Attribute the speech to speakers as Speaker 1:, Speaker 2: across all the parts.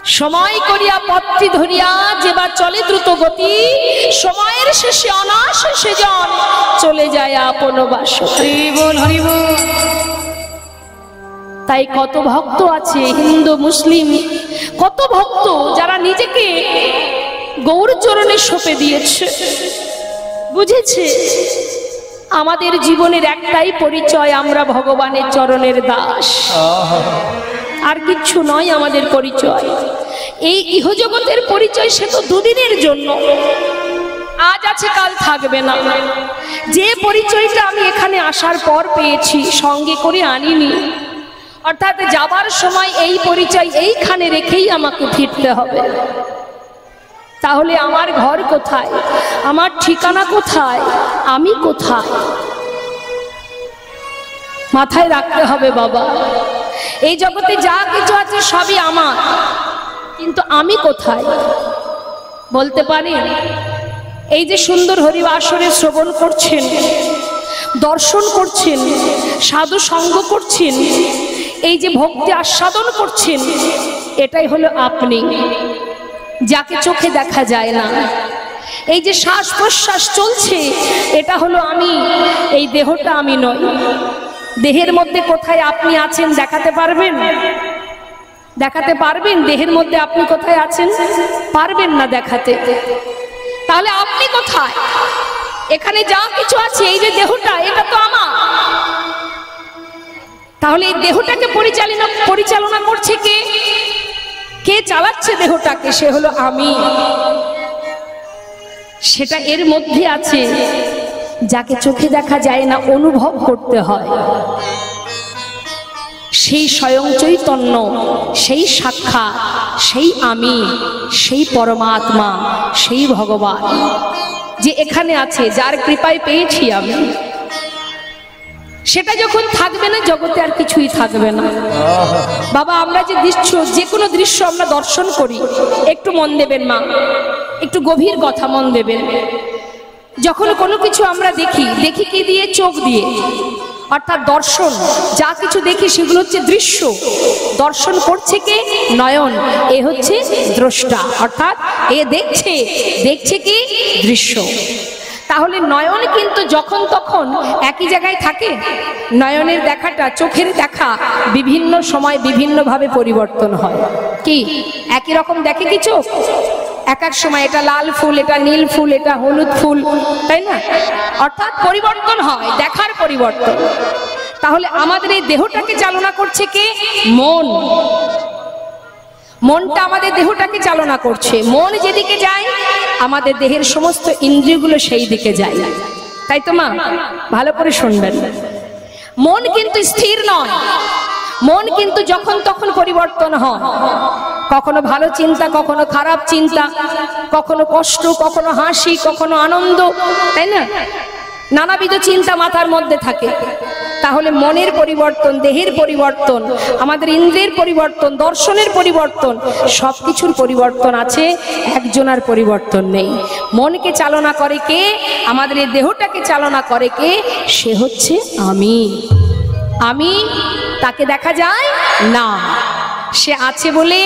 Speaker 1: সময় করিয়া পত্রী ধরিয়া যেবার চলে দ্রুত গতি, সময়ের শেষে অনায়াসে সেজন চলে যায় আপন বাসর।
Speaker 2: হরি বল হরি বল।
Speaker 1: তাই কত ভক্ত আছে হিন্দু মুসলিম, কত ভক্ত যারা নিজেকে গৌর চরণে সঁপে দিয়েছে, বুঝেছে আমাদের জীবনের একটাই পরিচয়, আমরা ভগবানের চরণের দাস, আর কিচ্ছু নয় আমাদের পরিচয়। এই ইহজগতের পরিচয় সে তো দুদিনের জন্য, আজ আছে কাল থাকবে না। যে পরিচয়টা আমি এখানে আসার পর পেয়েছি, সঙ্গে করে আনিনি, অর্থাৎ যাবার সময় এই পরিচয় এইখানে রেখেই আমাকে ফিরতে হবে। তাহলে আমার ঘর কোথায়, আমার ঠিকানা কোথায়, আমি কোথায়, মাথায় রাখতে হবে বাবা। এই জগতে যা কিছু আছে সবই আমার, কিন্তু আমি কোথায় বলতে পারি? এই যে সুন্দর হরিবাসরে শ্রবণ করছেন, দর্শন করছেন, সাধু সঙ্গ করছেন, এই যে ভক্তি আস্বাদন করছেন, এটাই হলো আপনি, যাকে চোখে দেখা যায় না। এই যে শ্বাস প্রশ্বাস চলছে, এটা হলো আমি, এই দেহটা আমি নই। দেহের মধ্যে কোথায় আপনি আছেন দেখাতে পারবেন? দেখাতে পারবেন দেহের মধ্যে আপনি কোথায় আছেন? পারবেন না দেখাতে। তাহলে আপনি কোথায়? এখানে যা কিছু আছে, এই যে দেহটা, এটা তো আমার। তাহলে এই দেহটাকে পরিচালনা করছে কে? কে চালাচ্ছে দেহটাকে? সে হলো আমি। সেটা এর মধ্যে আছে, যাকে চোখে দেখা যায় না, অনুভব করতে হয়। সেই স্বয়ং চৈতন্য, সেই সাক্ষাৎ, সেই আমি, সেই পরমাত্মা, সেই ভগবান যে এখানে আছে, যার কৃপায় পেয়েছি আমি, সেটা যখন থাকবে না, জগতে আর কিছুই থাকবে না। বাবা, আমরা যে দৃশ্য, যে কোনো দৃশ্য আমরা দর্শন করি, একটু মন দেবেন মা, একটু গভীর কথা মন দেবেন। যখন কোনো কিছু আমরা দেখি, দেখি কি দিয়ে? চোখ দিয়ে, অর্থাৎ দর্শন। যা কিছু দেখি সেগুলো হচ্ছে দৃশ্য, দর্শন করছে কে? নয়ন। এ হচ্ছে দ্রষ্টা, অর্থাৎ এ দেখছে, দেখছে কি? দৃশ্য। তাহলে নয়ন কিন্তু যখন তখন একই জায়গায় থাকে? নয়নের দেখাটা, চোখের দেখা বিভিন্ন সময় বিভিন্নভাবে পরিবর্তন হয়। কি একই রকম দেখে কি চোখ? এক এক সময় এটা লাল ফুল, এটা নীল ফুল, এটা হলুদ ফুল, তাই না? অর্থাৎ পরিবর্তন হয়, দেখার পরিবর্তন। তাহলে আমাদের এই দেহটাকে চালনা করছে কে? মন। মনটা আমাদের দেহটাকে চালনা করছে। মন যেদিকে যায়, আমাদের দেহের সমস্ত ইন্দ্রিয়গুলো সেই দিকে যায়, তাই তো মা? ভালো করে শুনবেন। মন কিন্তু স্থির নয়, মন কিন্তু যখন তখন পরিবর্তন হয়। কখনো ভালো চিন্তা, কখনো খারাপ চিন্তা, কখনো কষ্ট, কখনো হাসি, কখনো আনন্দ, তাই না? নানাবিধ চিন্তা মাথার মধ্যে থাকে। তাহলে মনের পরিবর্তন, দেহের পরিবর্তন, আমাদের ইন্দ্রিয়ের পরিবর্তন, দর্শনের পরিবর্তন, সবকিছুর পরিবর্তন আছে, একজনের পরিবর্তন নেই। মনকে চালনা করে কে? আমাদের এই দেহটাকে চালনা করে কে? সে হচ্ছে আমি। আমি, তাকে দেখা যায় না। সে আছে বলে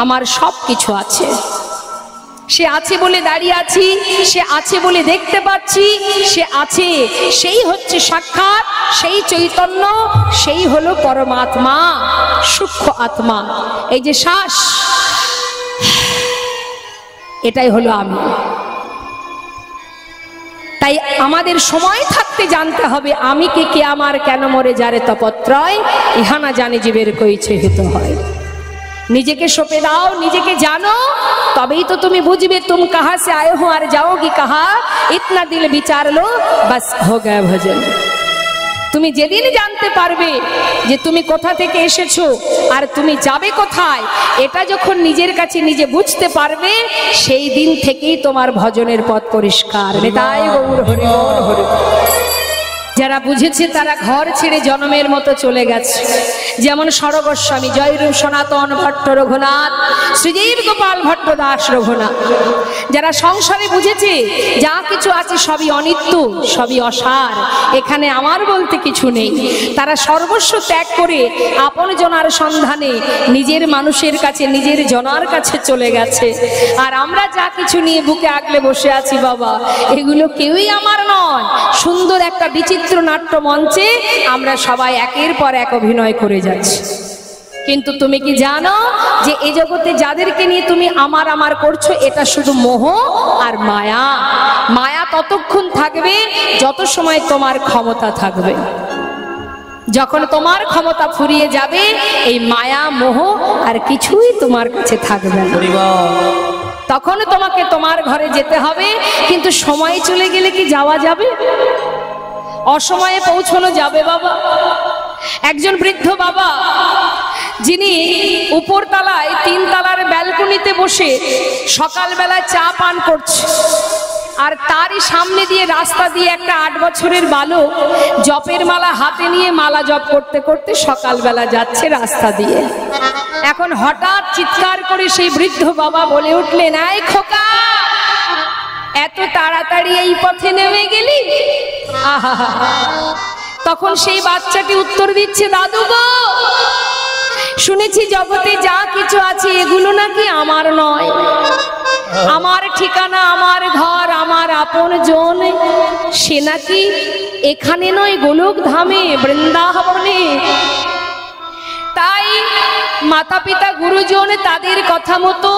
Speaker 1: আমার সব কিছু আছে। সে আছে বলে দাঁড়িয়ে আছি, সে আছে বলে দেখতে পাচ্ছি, সে আছে, সেই হচ্ছে সাক্ষাৎ, সেই চৈতন্য, সেই হলো পরমাত্মা, সূক্ষ্ম আত্মা। এই যে শ্বাস, এটাই হলো আমি। তাই আমাদের সময় থাকতে জানতে হবে আমি কে আমার কেন মরে যারে তপত্রয়, ইহা না জানে জীবের কইছে হিত হয়। নিজেকে সঁপে দাও, নিজেকে জানো, তবেই তো তুমি বুঝবে তুম কাহা সে আয়ে হো আর যাওগি কাহা। ইতনা দিল বিচার লো, বাস হো গয়া ভজন। তুমি যেদিন জানতে পারবে যে তুমি কোথা থেকে এসেছো আর তুমি যাবে কোথায়, এটা যখন নিজের কাছে নিজে বুঝতে পারবে, সেই দিন থেকেই তোমার ভজনের পথ পরিষ্কার। নিতাই গৌর হরি বল হরি বল। যারা বুঝেছে তারা ঘর ছেড়ে জনমের মতো চলে গেছে, যেমন সরগোস্বামী, জয়রূপ সনাতন ভট্ট রঘুনাথ, শ্রীজীব গোপাল ভট্ট দাস রঘুনাথ। যারা সংসারে বুঝেছে যা কিছু আছে সবই অনিত্য, সবই অসার, এখানে আমার বলতে কিছু নেই, তারা সর্বস্ব ত্যাগ করে আপন জনার সন্ধানে নিজের মানুষের কাছে, নিজের জনার কাছে চলে গেছে। আর আমরা যা কিছু নিয়ে বুকে আগলে বসে আছি বাবা, এগুলো কেউই আমার নয়। সুন্দর একটা বিচিত্র নাট্য মঞ্চে আমরা সবাই একের পর এক অভিনয় করে যাচ্ছি। কিন্তু তুমি কি জানো যে এই জগতে যাদেরকে নিয়ে তুমি আমার আমার করছো, এটা শুধু মোহ আর মায়া। মায়া ততক্ষণ থাকবে যত সময় তোমার ক্ষমতা থাকবে। যখন তোমার ক্ষমতা ফুরিয়ে যাবে, এই মায়া মোহ আর কিছুই তোমার কাছে থাকবে না। তখন তোমাকে তোমার ঘরে যেতে হবে। কিন্তু সময় চলে গেলে কি যাওয়া যাবে? অসময়ে পৌঁছানো যাবে বাবা? একজন বৃদ্ধ বাবা, যিনি উপরতলায় 3 তলার ব্যালকনিতে বসে সকালবেলা চা পান করছে, আর তারই সামনে দিয়ে রাস্তা দিয়ে একটা 8 বছরের বালক জপের মালা হাতে নিয়ে মালা জপ করতে করতে সকালবেলা যাচ্ছে রাস্তা দিয়ে। এখন হঠাৎ চিৎকার করে সেই বৃদ্ধ বাবা বলে উঠলেন, এই খোকা, এত তাড়াতাড়ি এই পথে নেমে গেলি? আহা! তখন সেই বাচ্চাটি উত্তর দিচ্ছে, দাদু গো, শুনেছি জগতে যা কিছু আছে এগুলো নাকি আমার নয়। আমার ঠিকানা, আমার ঘর, আমার আপন জন, সে নাকি এখানে নয়, গোলক ধামে, বৃন্দাবনে। তাই মাতা পিতা গুরুজন তাদের কথা মতো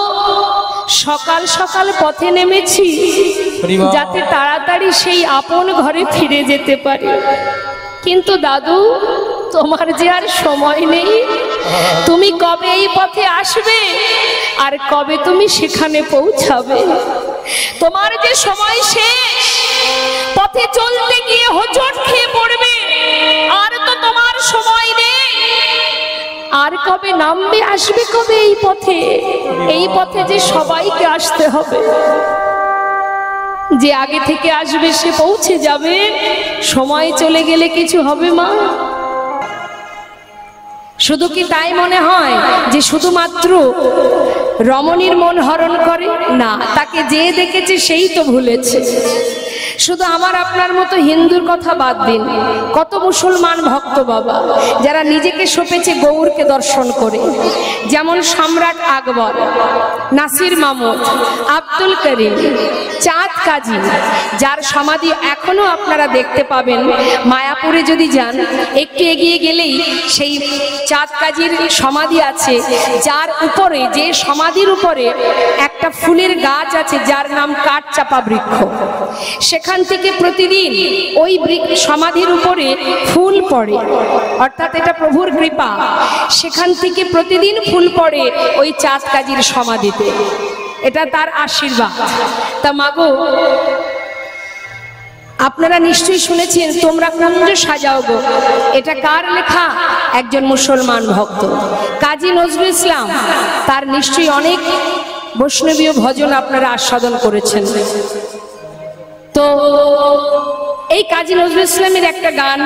Speaker 1: সকাল সকাল পথে নেমেছি, যাতে তাড়াতাড়ি সেই আপন ঘরে ফিরে যেতে পারি। কিন্তু দাদু, তোমার যে আর সময় নেই। তুমি কবে এই পথে আসবে আর কবে তুমি সেখানে পৌঁছাবে? তোমার যে সময় শেষ, পথে চলতে গিয়ে হোঁচট খেয়ে পড়বে, আর তো তোমার সময় নেই। আর কবে নামবে, আসবে কবে এই পথে? এই পথে যে সবাইকে আসতে হবে। যে আগে থেকে আসবে সে পৌঁছে যাবে, সময় চলে গেলে কিছু হবে মা? শুধু কি তাই মনে হয় যে শুধুমাত্র রমণীর মন হরণ করে? না, তাকে যে দেখেছে সেই তো ভুলেছে। শুধু আমার আপনার মতো হিন্দুর কথা বাদ দিন, কত মুসলমান ভক্ত বাবা যারা নিজেকে সঁপেছে গৌরকে দর্শন করে, যেমন সম্রাট আকবর, নাসির মামুদ, আব্দুল করিম, চাঁদ কাজী, যার সমাধি এখনো আপনারা দেখতে পাবেন। মায়াপুরে যদি যান, একটু এগিয়ে গেলেই সেই চাঁদ কাজীর সমাধি আছে, যার উপরে, যে সমাধির উপরে একটা ফুলের গাছ আছে যার নাম কাঠচাপা বৃক্ষ। সেখান থেকে প্রতিদিন ওই সমাধির উপরে ফুল পড়ে, অর্থাৎ এটা প্রভুর কৃপা। সেখান থেকে প্রতিদিন ফুল পড়ে ওই চাঁদ কাজীর সমাধিতে, এটা তার আশীর্বাদ। তা মাগো, আপনারা নিশ্চয়ই শুনেছেন, তোমরা কুঞ্জ সাজাও গো, এটা কার লেখা? একজন মুসলমান ভক্ত কাজী নজরুল ইসলাম। তার নিশ্চয়ই অনেক বৈষ্ণবীয় ভজন আপনারা আস্বাদন করেছেন। তো এই কাজী নজরুল ইসলামের একটা গান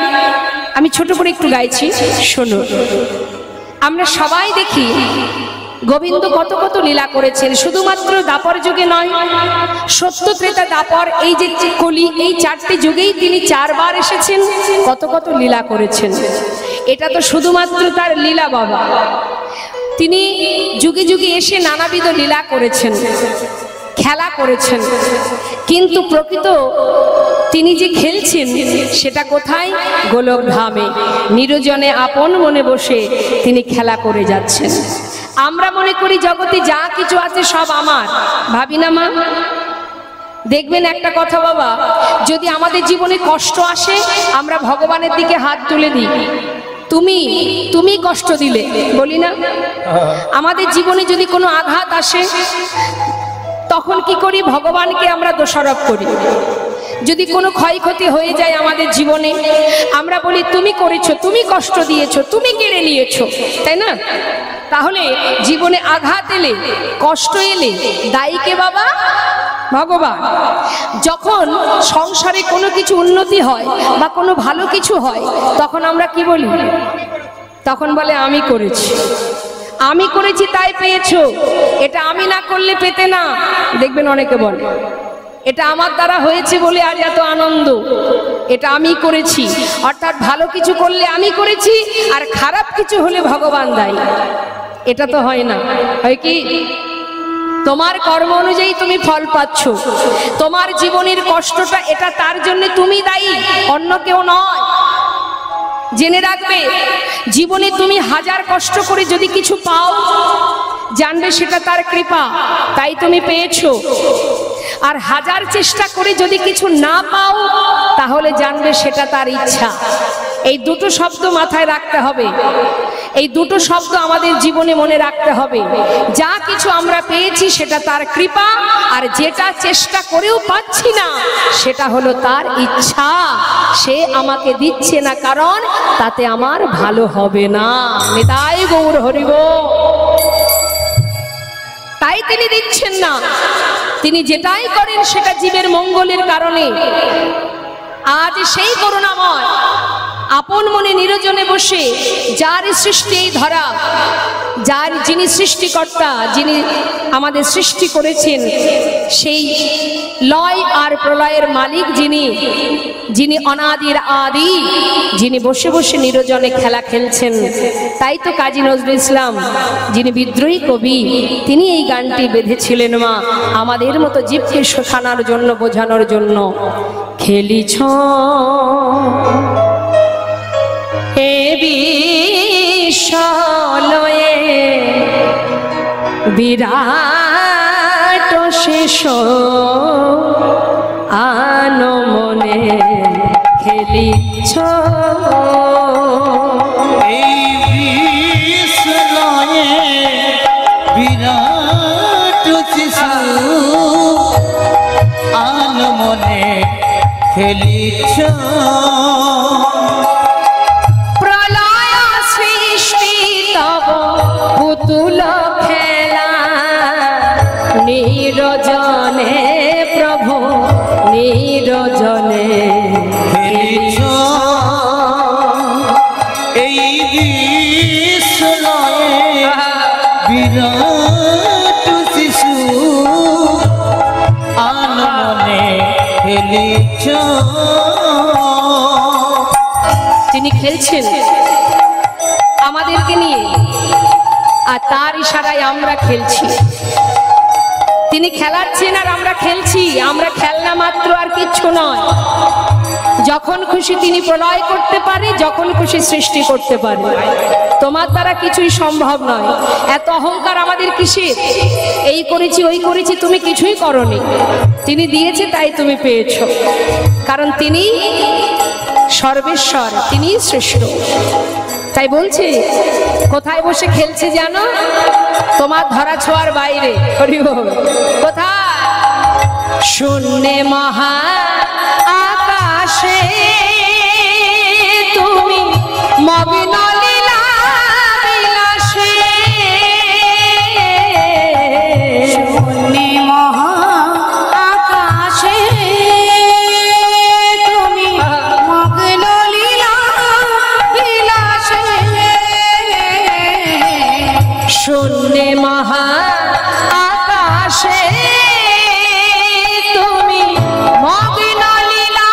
Speaker 1: আমি ছোট করে একটু গাইছি, শোনো। আমরা সবাই দেখি গোবিন্দ কত কত লীলা করেছেন, শুধুমাত্র দাপর যুগে নয়, সত্য ত্রেতা দাপর, এই যে কলি, এই 4টি যুগেই তিনি 4 বার এসেছেন, কত কত লীলা করেছেন। এটা তো শুধুমাত্র তার লীলা বাবা। তিনি যুগে যুগে এসে নানাবিধ লীলা করেছেন, খেলা করেছেন, কিন্তু প্রকৃত তিনি যে খেলছেন সেটা কোথায়? গোলক ধামে, নিরজনে আপন মনে বসে তিনি খেলা করে যাচ্ছেন। আমরা মনে করি জগতে যা কিছু আছে সব আমার, ভাবি না মা? দেখবেন একটা কথা বাবা, যদি আমাদের জীবনে কষ্ট আসে, আমরা ভগবানের দিকে হাত তুলে দিই, তুমি কষ্ট দিলে, বলি না? আমাদের জীবনে যদি কোনো আঘাত আসে, তখন কি করি? ভগবানকে আমরা দোষারোপ করি। যদি কোনো ক্ষয়ক্ষতি হয়ে যায় আমাদের জীবনে, আমরা বলি তুমি করেছো, তুমি কষ্ট দিয়েছো, তুমি কেড়ে নিয়েছো, তাই না? তাহলে জীবনে আঘাত এলে, কষ্ট এলে দায়ী কে বাবা? ভগবান যখন সংসারে কোনো কিছু উন্নতি হয় বা কোনো ভালো কিছু হয় তখন আমরা কি বলি? তখন বলে আমি করেছি, আমি করেছি তাই পেয়েছো, এটা আমি না করলে পেতে না। দেখবেন অনেকে বলে এটা আমার দ্বারা হয়েছে বলে আজ এত আনন্দ, এটা আমি করেছি। অর্থাৎ ভালো কিছু করলে আমি করেছি, আর খারাপ কিছু হলে ভগবান দায়ী। এটা তো হয় না। হয় কি? তোমার কর্ম অনুযায়ী তুমি ফল পাচ্ছ, তোমার জীবনের কষ্টটা এটা তার জন্য তুমি দায়ী, অন্য কেউ নয়। জেনে রাখবে, জীবনে তুমি হাজার কষ্ট করে যদি কিছু পাও, জানবে সেটা তার কৃপা, তাই তুমি পেয়েছো। আর হাজার চেষ্টা করে যদি কিছু না পাও, তাহলে জানবে সেটা তার ইচ্ছা। এই দুটো শব্দ মাথায় রাখতে হবে, এই দুটো শব্দ আমাদের জীবনে মনে রাখতে হবে। যা কিছু আমরা পেয়েছি সেটা তার কৃপা, আর যেটা চেষ্টা করেও পাচ্ছি না সেটা হলো তার ইচ্ছা। সে আমাকে দিচ্ছে না কারণ তাতে আমার ভালো হবে না। নিতাই গৌর হরিব। তাই তিনি দিচ্ছেন না, তিনি যেটাই করেন সেটা জীবের মঙ্গলের কারণে। আজ সেই করুণাময় আপন মনে নিরজনে বসে যার সৃষ্টি এই ধরা, যার যিনি সৃষ্টিকর্তা, যিনি আমাদের সৃষ্টি করেছেন, সেই লয় আর প্রলয়ের মালিক যিনি অনাদির আদি, যিনি বসে বসে নিরজনে খেলা খেলছেন। তাই তো কাজী নজরুল ইসলাম, যিনি বিদ্রোহী কবি, তিনি এই গানটি বেঁধেছিলেন মা আমাদের মতো জীবকে শেখানোর জন্য, বোঝানোর জন্য। খেলিছ এ বিশ্বলয়ে বিরাট শেষ আনো মনে খেলিছ
Speaker 2: এই বিশ্বলয়ে বিরাট শিশু আনো মনে খেলিছ।
Speaker 1: প্রলয় সৃষ্টি তব পুতুল খেলা, নিরজনে প্রভু নিরজনে
Speaker 2: খেলিছ এই বিশ্বলয়ে বিরাট শিশু আনো মনে খেলিছ।
Speaker 1: তিনি খেলছেন আমাদেরকে নিয়ে, আর তার ইশারায় আমরা খেলছি। তিনি খেলাচ্ছেন আর আমরা খেলছি। আমরা খেলনা মাত্র, আর কিচ্ছু নয়। যখন খুশি তিনি প্রলয় করতে পারে, যখন খুশি সৃষ্টি করতে পারে। তোমার দ্বারা কিছুই সম্ভব নয়। এত অহংকার আমাদের কিসের? এই করেছি ওই করেছি, তুমি কিছুই করনি। তিনি দিয়েছে তাই তুমি পেয়েছো, কারণ তিনি সর্বেশ্বর, তিনি শ্রেষ্ঠ। তাই বলছে, কোথায় বসে খেলছে জানো? তোমার ধরা ছোঁয়ার বাইরে। কোথায়? শূন্যে মহা আকাশে তুমি মগ্ন লীলা বিলাসে। শূন্যে মহা আকাশে তুমি মগ্ন লীলা বিলাসে। শূন্যে মহা আকাশে তুমি মগ্ন লীলা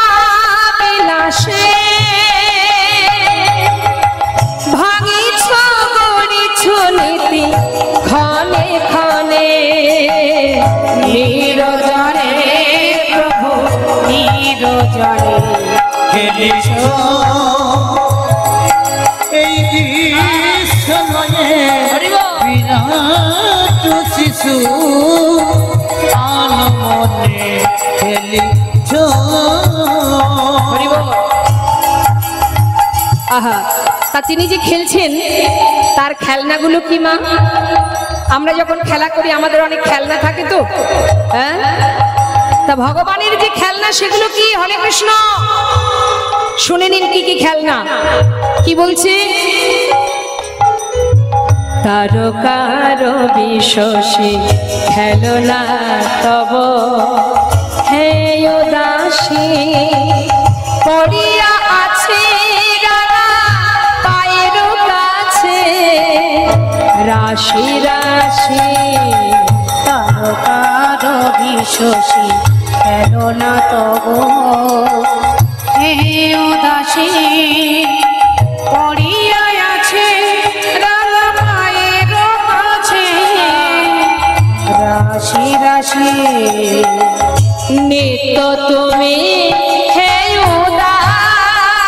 Speaker 1: বিলাসে। ভাঙিছ গড়িছ নীতি ক্ষণে ক্ষণে, নিরজনে প্রভু নিরজনে
Speaker 2: খেলিছ এই বিশ্বলয়ে বিরাট শিশু আনো মনে খেলিছ।
Speaker 1: আহা, তা তিনি যে খেলছেন তার খেলনাগুলো কি মা? আমরা যখন খেলা করি আমাদের অনেক খেলনা থাকে তো, হ্যাঁ? তা ভগবানের যে খেলনা সেগুলো কি? হরে কৃষ্ণ, শুনে নিন কি কি খেলনা। কি বলছে? তারকার বিশ্বসী খেলনা তব হে উদাসী পড়িয়া আছে রাঙা পায়ের কাছে রাশি রাশি
Speaker 3: তারকার বিশ্বসী খেলনা তব হে উদাসী পড়িয়া আছে রাঙা পায়ের কাছে রাশি রাশি
Speaker 1: নিত্য তুমি হে উদাস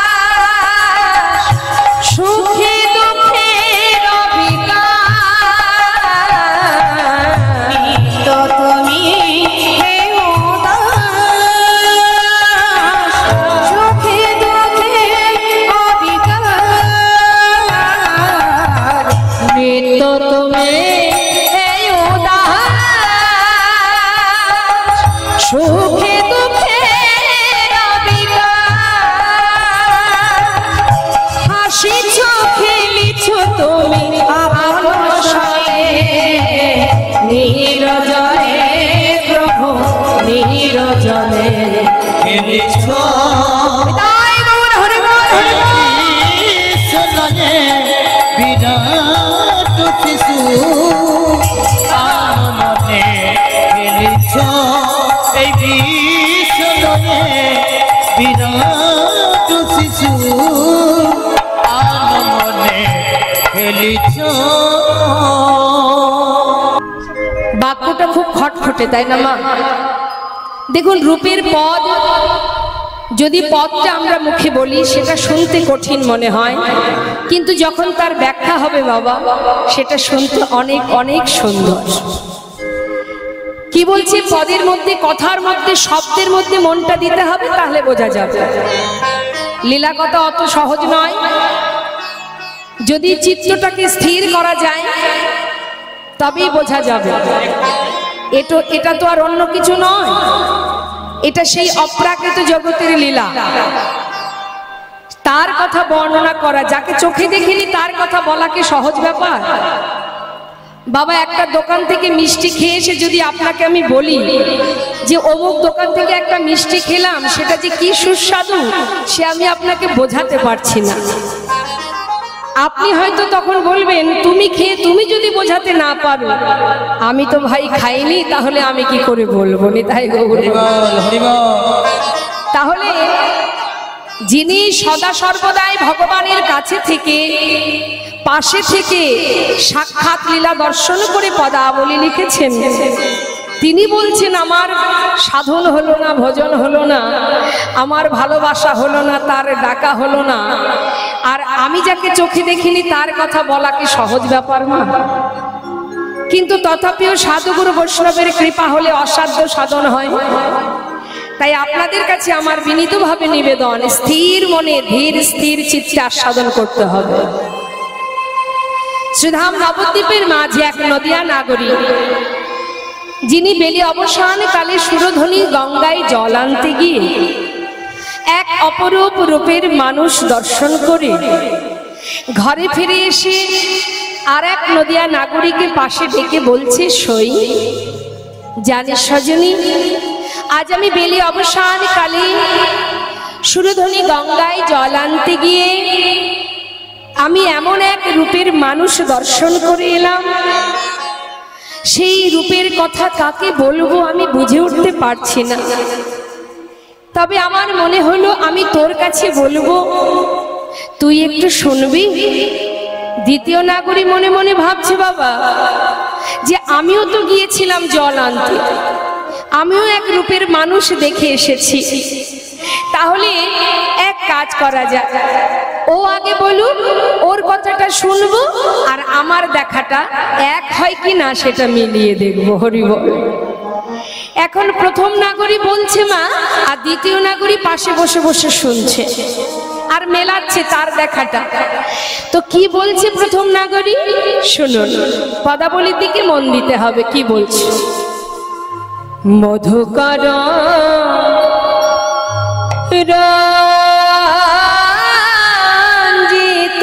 Speaker 1: সুখে দুঃখে
Speaker 3: নিত্য তুমি হে উদাস সুখে দুঃখে অবিকার
Speaker 1: নিত্য তুমি হে উদাস সুখে দুঃখে হাসিছ খেলিছ তুমি আপন সয়ে নীরজনে প্রভু নীরজনে
Speaker 2: খেলেছ
Speaker 1: তাই গৌর হরি বল, হরি বল।
Speaker 2: বিশ্বনয়ে বিরাট শিশু আনমনে খেলেছ এই বিশ্বনয়ে বিরাট শিশু আনমনে খেলেছ।
Speaker 1: বাক্যটা খুব খটখটে তাই না মা? দেখুন রূপের পদ, যদি পদটা আমরা মুখে বলি সেটা শুনতে কঠিন মনে হয়, কিন্তু যখন তার ব্যাখ্যা হবে বাবা সেটা শুনতে অনেক অনেক সুন্দর। কি বলছে? পদের মধ্যে, কথার মধ্যে, শব্দের মধ্যে মনটা দিতে হবে, তাহলে বোঝা যাবে। লীলা কথা অত সহজ নয়। যদি চিত্তটাকে স্থির করা যায় তবেই বোঝা যাবে। এটা তো আর অন্য কিছু নয়, এটা সেই অপ্রাকৃত জগতের লীলা। তার কথা বর্ণনা করা, যাকে চোখে দেখিনি তার কথা বলা কি সহজ ব্যাপার? বাবা একটা দোকান থেকে মিষ্টি খেয়ে এসে যদি আপনাকে আমি বলি যে অমুক দোকান থেকে একটা মিষ্টি খেলাম, সেটা যে কি সুস্বাদু সে আমি আপনাকে বোঝাতে পারছি না। আপনি হয়তো তখন বলবেন তুমি খেয়ে তুমি যদি বোঝাতে না পারো, আমি তো ভাই খাইনি, তাহলে আমি কি করে বলবো? তাই গৌর। তাহলে যিনি সদা সর্বদাই ভগবানের কাছে থেকে, পাশে থেকে সাক্ষাৎ লীলা দর্শন করে পদাবলী লিখেছেন, তিনি বলছেন আমার সাধন হলো না, ভজন হলো না, আমার ভালোবাসা হলো না, তার ডাকা হলো না, আর আমি যাকে চোখে দেখিনি তার কথা বলা কি সহজ ব্যাপার না? কিন্তু তথাপিও সাধুগুরু বৈষ্ণবের কৃপা হলে অসাধ্য সাধন হয়। তাই আপনাদের কাছে আমার বিনীতভাবে নিবেদন, স্থির মনে ধীর স্থির চিত্তে আস্বাদন করতে হবে। শ্রীধাম নবদ্বীপের মাঝে এক নদিয়া নাগরী, যিনি বেলি অবসান কালে সুরধ্বনি গঙ্গায় জল আনতে গিয়ে এক অপরূপ রূপের মানুষ দর্শন করে ঘরে ফিরে এসে আর এক নদিয়া নাগরীকে পাশে ডেকে বলছে, সই জানিস সজনী, আজ আমি বেলি অবসান কালে সুরধ্বনি গঙ্গায় জল আনতে গিয়ে আমি এমন এক রূপের মানুষ দর্শন করে এলাম, সেই রূপের কথা কাকে বলবো আমি বুঝে উঠতে পারছি না। তবে আমার মনে হলো আমি তোর কাছে বলবো, তুই একটু শুনবি। দ্বিতীয় নাগরী মনে মনে ভাবছে বাবা যে আমিও তো গিয়েছিলাম জল আনতে, আমিও এক রূপের মানুষ দেখে এসেছি, তাহলে এক কাজ করা যায়, ও আগে বলুক, ওর কথাটা শুনবো, আর আমার দেখাটা এক হয় কি না সেটা মিলিয়ে দেখবো। হরি বল। এখন প্রথম নাগরী বলছে মা, আর দ্বিতীয় নাগরী পাশে বসে বসে শুনছে আর মেলাচ্ছে তার দেখাটা। তো কি বলছে প্রথম নাগরী শুনুন, পদাবলীর দিকে মন দিতে হবে। কি বলছে? মধুকর রঞ্জিত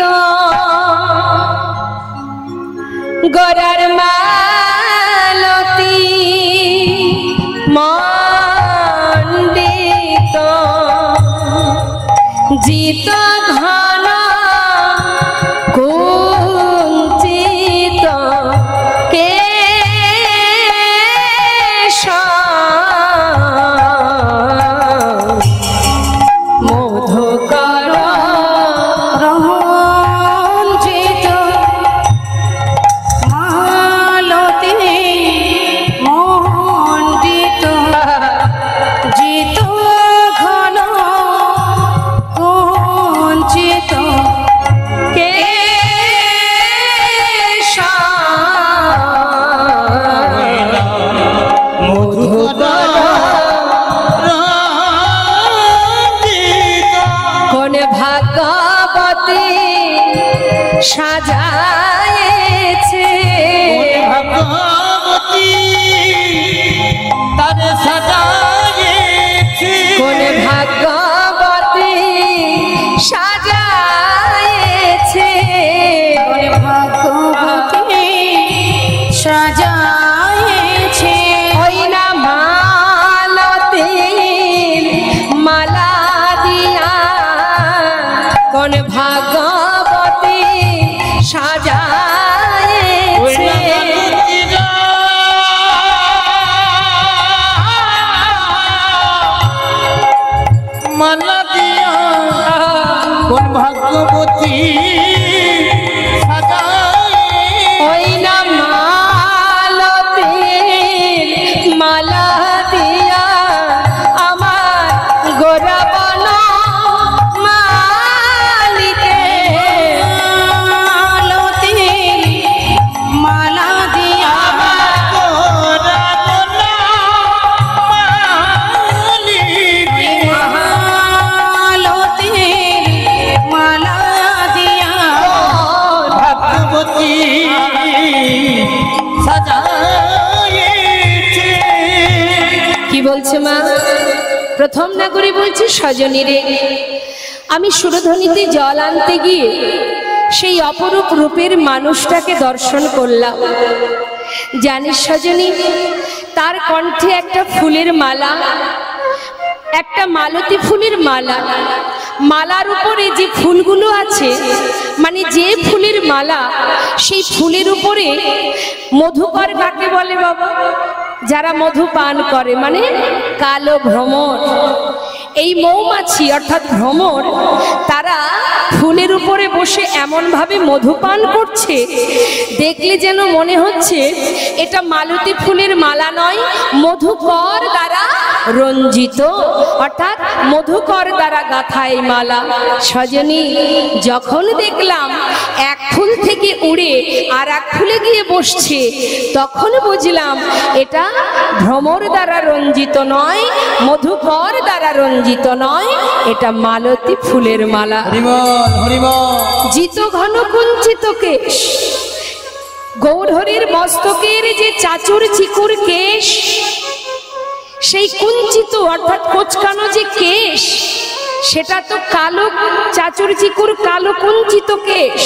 Speaker 2: মালা দিয়া কোন ভাগ্যবতী সাজায়
Speaker 1: ওই না মালতীর মালা দিয়া আমার গোরা বন মালিকে
Speaker 3: মালতীর মালা দিয়া
Speaker 2: গোরা বনা মালিক
Speaker 3: মালতীর মালা দিয়া
Speaker 2: ভাগ্যবতী সাজায়েছে।
Speaker 1: কি বলছে মা? প্রথম নাগরী বলছে, সজনী রে, আমি সুরধ্বনিতে জল আনতে গিয়ে সেই অপরূপ রূপের মানুষটাকে দর্শন করলাম। জানিস সজনী, তার কণ্ঠে একটা ফুলের মালা, একটা মালতী ফুলের মালা, মালার উপরে যে ফুলগুলো আছে, মানে যে ফুলের মালা, সেই ফুলের উপরে মধুকর কাকে বলে বাবা? যারা মধু পান করে, মানে কালো ভ্রমর। এই মৌমাছি অর্থাৎ ভ্রমর, তারা ফুলের উপরে বসে এমন ভাবে মধু পান করছে, দেখলে যেন মনে হচ্ছে এটা মালতী ফুলের মালা নয়, মধুকর দ্বারা রঞ্জিত, অর্থাৎ মধুকর দ্বারা গাঁথা এই মালা। সজনী, যখন দেখলাম এক ফুল থেকে উড়ে আর এক ফুলে গিয়ে বসছে, তখন বুঝলাম এটা ভ্রমর দ্বারা রঞ্জিত নয়, মধুকর দ্বারা রঞ্জিত নয়, এটা মালতী ফুলের মালা।
Speaker 2: হরিবল হরিবল।
Speaker 1: জিত ঘন কুঞ্চিত কেশ, গৌরহরির মস্তকের যে চাচুর চিকুর কেশ, সেই কুঞ্চিত অর্থাৎ কোচকানো যে কেশ, সেটা তো কালো, চাচুর চিকুর কালো কুঞ্চিত কেশ,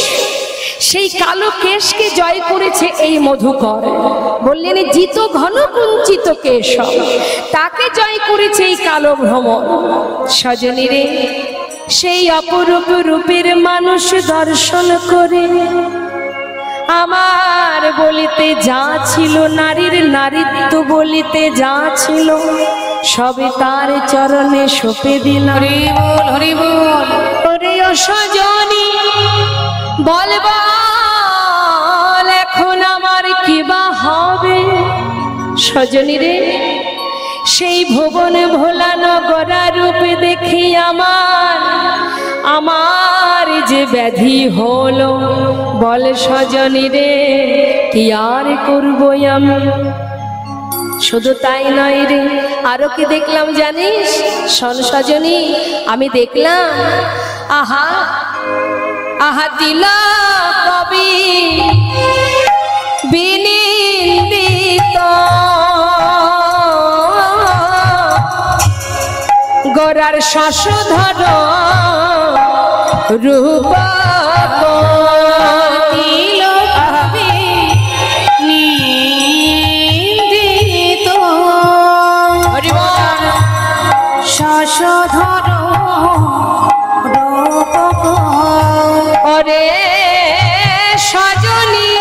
Speaker 1: সেই কালো কেশকে জয় করেছে এই মধুকর। বললেন জিত ঘন কুঞ্চিত কেশ, তাকে জয় করেছে এই কালো ভ্রমর। সজনী রে, সেই অপরূপ রূপের মানুষ দর্শন করে আমার বলিতে যা ছিল, নারীর নারীত্ব বলিতে যা ছিল, সবে তার চরণে সঁপে দিলাম।
Speaker 3: হরিবল হরিবল।
Speaker 1: ওরে ও সজনী, বল বল এখন আমার কি বা হবে? সজনী রে, সেই ভুবন ভোলা নগরা রূপে দেখি আমার যে ব্যাধি হলো, বল সজনী রে, কি আর করবো আমি? শুধু তাই নয় রে, আরো কি দেখলাম জানিস? শোন সজনী, আমি দেখলাম, আহা আহা দিল কবি বিনিন্দিত, গোরার শাশুধর রূপ
Speaker 3: দিল কবি নিন্দিত, শশধর রূপ।
Speaker 1: ওরে সজনী,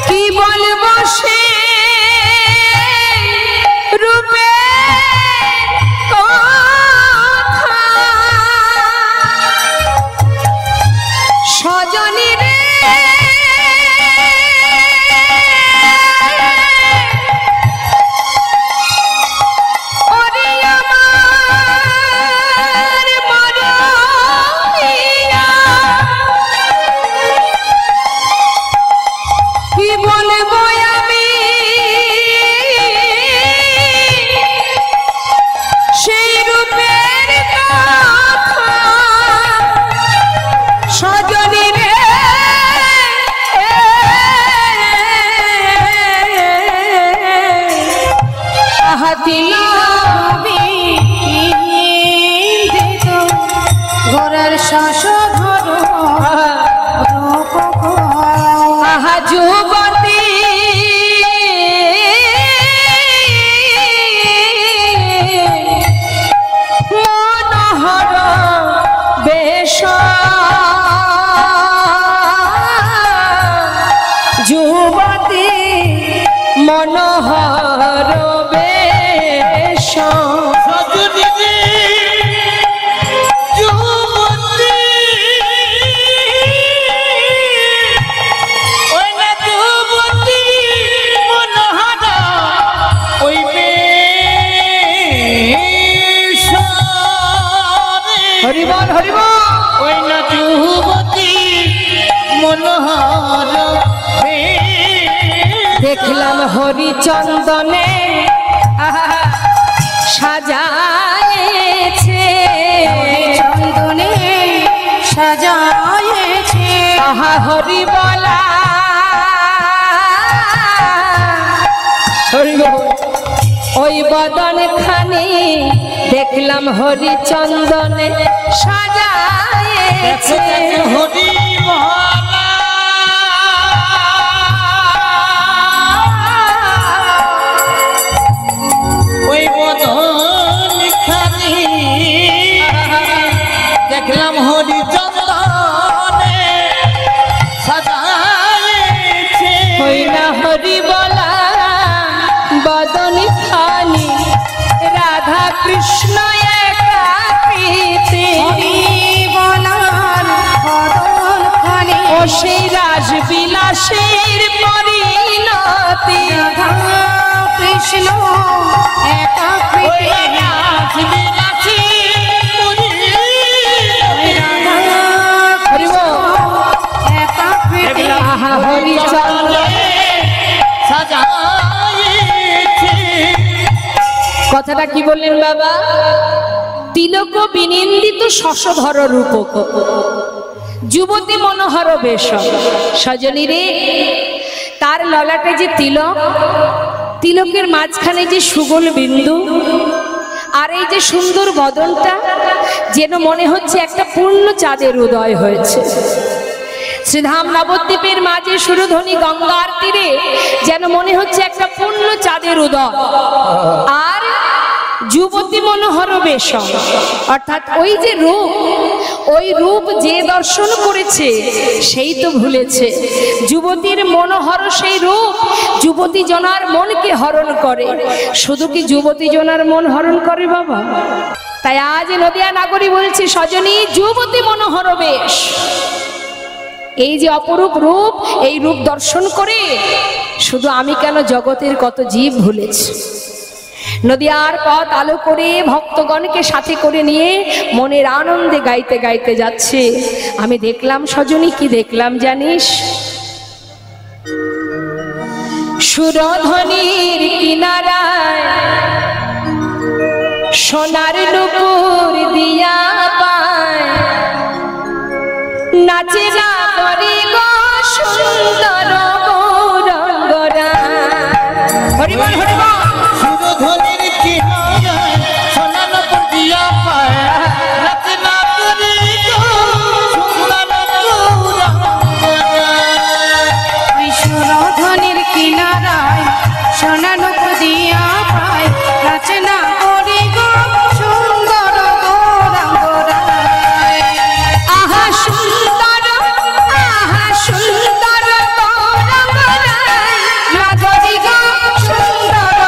Speaker 1: কি বলবো সে রূপে কথা, সজনী রে, ওরে আমার মরমিয়া, কি বলবো আমি সেই রূপের কথা? সজনী রে, হরিচন্দনে সাজায়েছে,
Speaker 3: চন্দনে সাজায়েছে,
Speaker 1: তাহা হরি বলা হরি বল। ওই বদন খানি দেখলাম হরিচন্দনে সাজায়েছে,
Speaker 2: হরি মহলা ওই বদন খানি দেখলাম হরি চন্দনে সাজায়েছে।
Speaker 1: ওই না হরি বলা বদন খানি রাধা কৃষ্ণ একাকৃতি,
Speaker 3: হরি বলার বদন খানি
Speaker 1: ও সেই রাসবিলাসের পরিণতি,
Speaker 3: রাধা কৃষ্ণ
Speaker 2: ওই
Speaker 3: একাকৃতি,
Speaker 2: রাস বিলাসী পুরী
Speaker 3: রাধা
Speaker 1: হরি বল।
Speaker 3: একাকৃতি,
Speaker 1: আহা হরিচন্দনে
Speaker 2: সাজায়েছে।
Speaker 1: কথাটা কি বললেন বাবা? তিলক বিনিন্দিত শশধর রূপক, যুবতী মনোহর বেশ। সজনী রে, তার ললাটে যে তিলক, তিলকের মাঝখানে যে সুগোল বিন্দু, আর এই যে সুন্দর বদনটা, যেন মনে হচ্ছে একটা পূর্ণ চাঁদের উদয় হয়েছে। শ্রীধাম নবদ্বীপের মাঝে সুরধ্বনি গঙ্গার তীরে যেন মনে হচ্ছে একটা পূর্ণ চাঁদের উদয়। আর যুবতী মনোহর বেশ, অর্থাৎ ওই যে রূপ, ওই রূপ যে দর্শন করেছে সেই তো ভুলেছে। যুবতীর মনোহর সেই রূপ যুবতী জনার মনকে হরণ করে। শুধু কি যুবতী জনার মন হরণ করে বাবা? তাই আজ নদিয়া নাগরী বলছি, সজনী যুবতী মনোহর বেশ, এই যে অপরূপ রূপ, এই রূপ দর্শন করে শুধু আমি কেন, জগতের কত জীব ভুলেছে। নদিয়ার পথ আলো করে ভক্তগণকে সাথে করে নিয়ে মনের আনন্দে গাইতে গাইতে যাচ্ছে। আমি দেখলাম সজনী, কি দেখলাম জানিস? সুরধ্বনির কিনারায় সোনার নুপুর দিয়া পায়, নাচে না করে গো সুন্দর গৌরঙ্গরা। হরি বল, হরি বল।
Speaker 2: সুরধ্বনির কিনারায় সোনার দিয়া পায়, রচনা করি গো সুন্দর গৌরঙ্গরা।
Speaker 3: ওই সুরধ্বনির কিনারায় সোনা নূপ দিয়া পায়, রচনা করি গো সুন্দর গৌরাঙ্গরায়।
Speaker 1: আহা সুন্দর, আহা সুন্দর গৌরঙ্গরা, নাগরি গো সুন্দর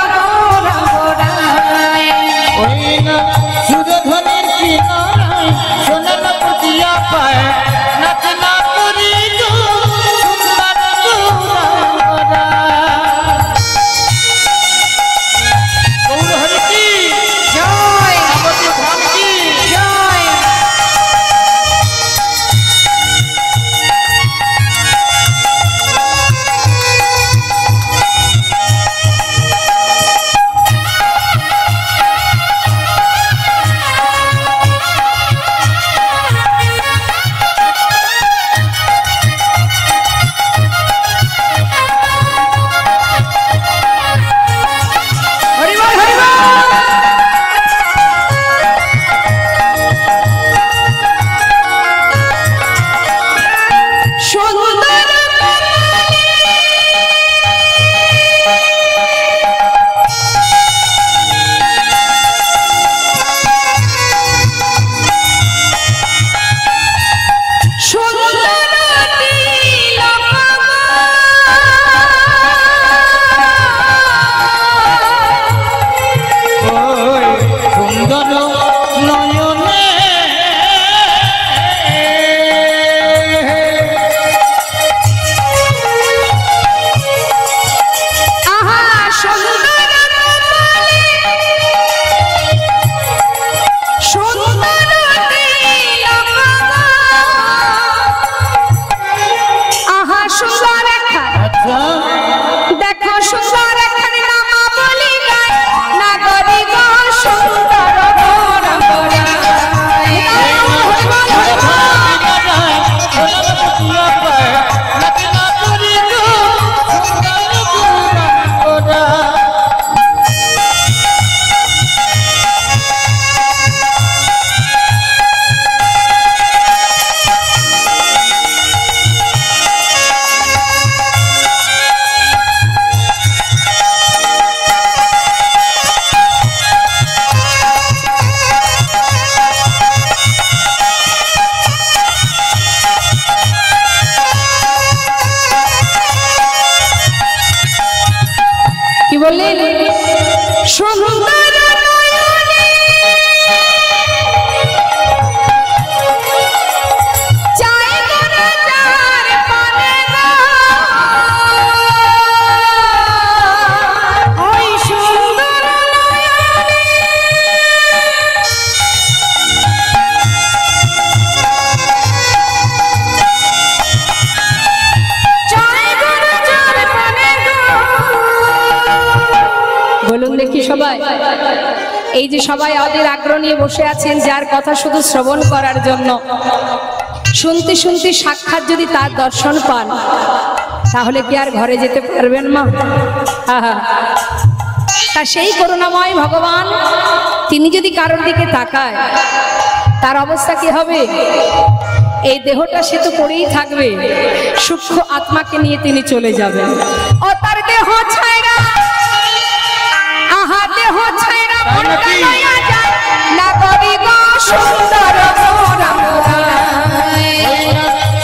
Speaker 1: বললেন সুন্দর নয়নে চাই গোরা যার পানে গো,
Speaker 3: ওই সুন্দর নয়নে চাই গোরা যার পানে গো।
Speaker 1: বলুন দেখি সবাই, এই যে সবাই আমাদের আগ্রহ নিয়ে বসে আছেন, যার কথা শুধু শ্রবণ করার জন্য, শুনতে শুনতে সাক্ষাৎ যদি তার দর্শন পান, তাহলে কি আর ঘরে যেতে পারবেন মা? আহা, তা সেই করুণাময় ভগবান তিনি যদি কারোর দিকে তাকায়, তার অবস্থা কি হবে? এই দেহটা সে তো পড়েই থাকবে, সূক্ষ্ম আত্মাকে নিয়ে তিনি চলে যাবেন। ও তার দেহ ছাইরা, আহা দেহ ছাইরা মনটা লইয়া যায়, নাগরি গো সুন্দর মোরা মোরা।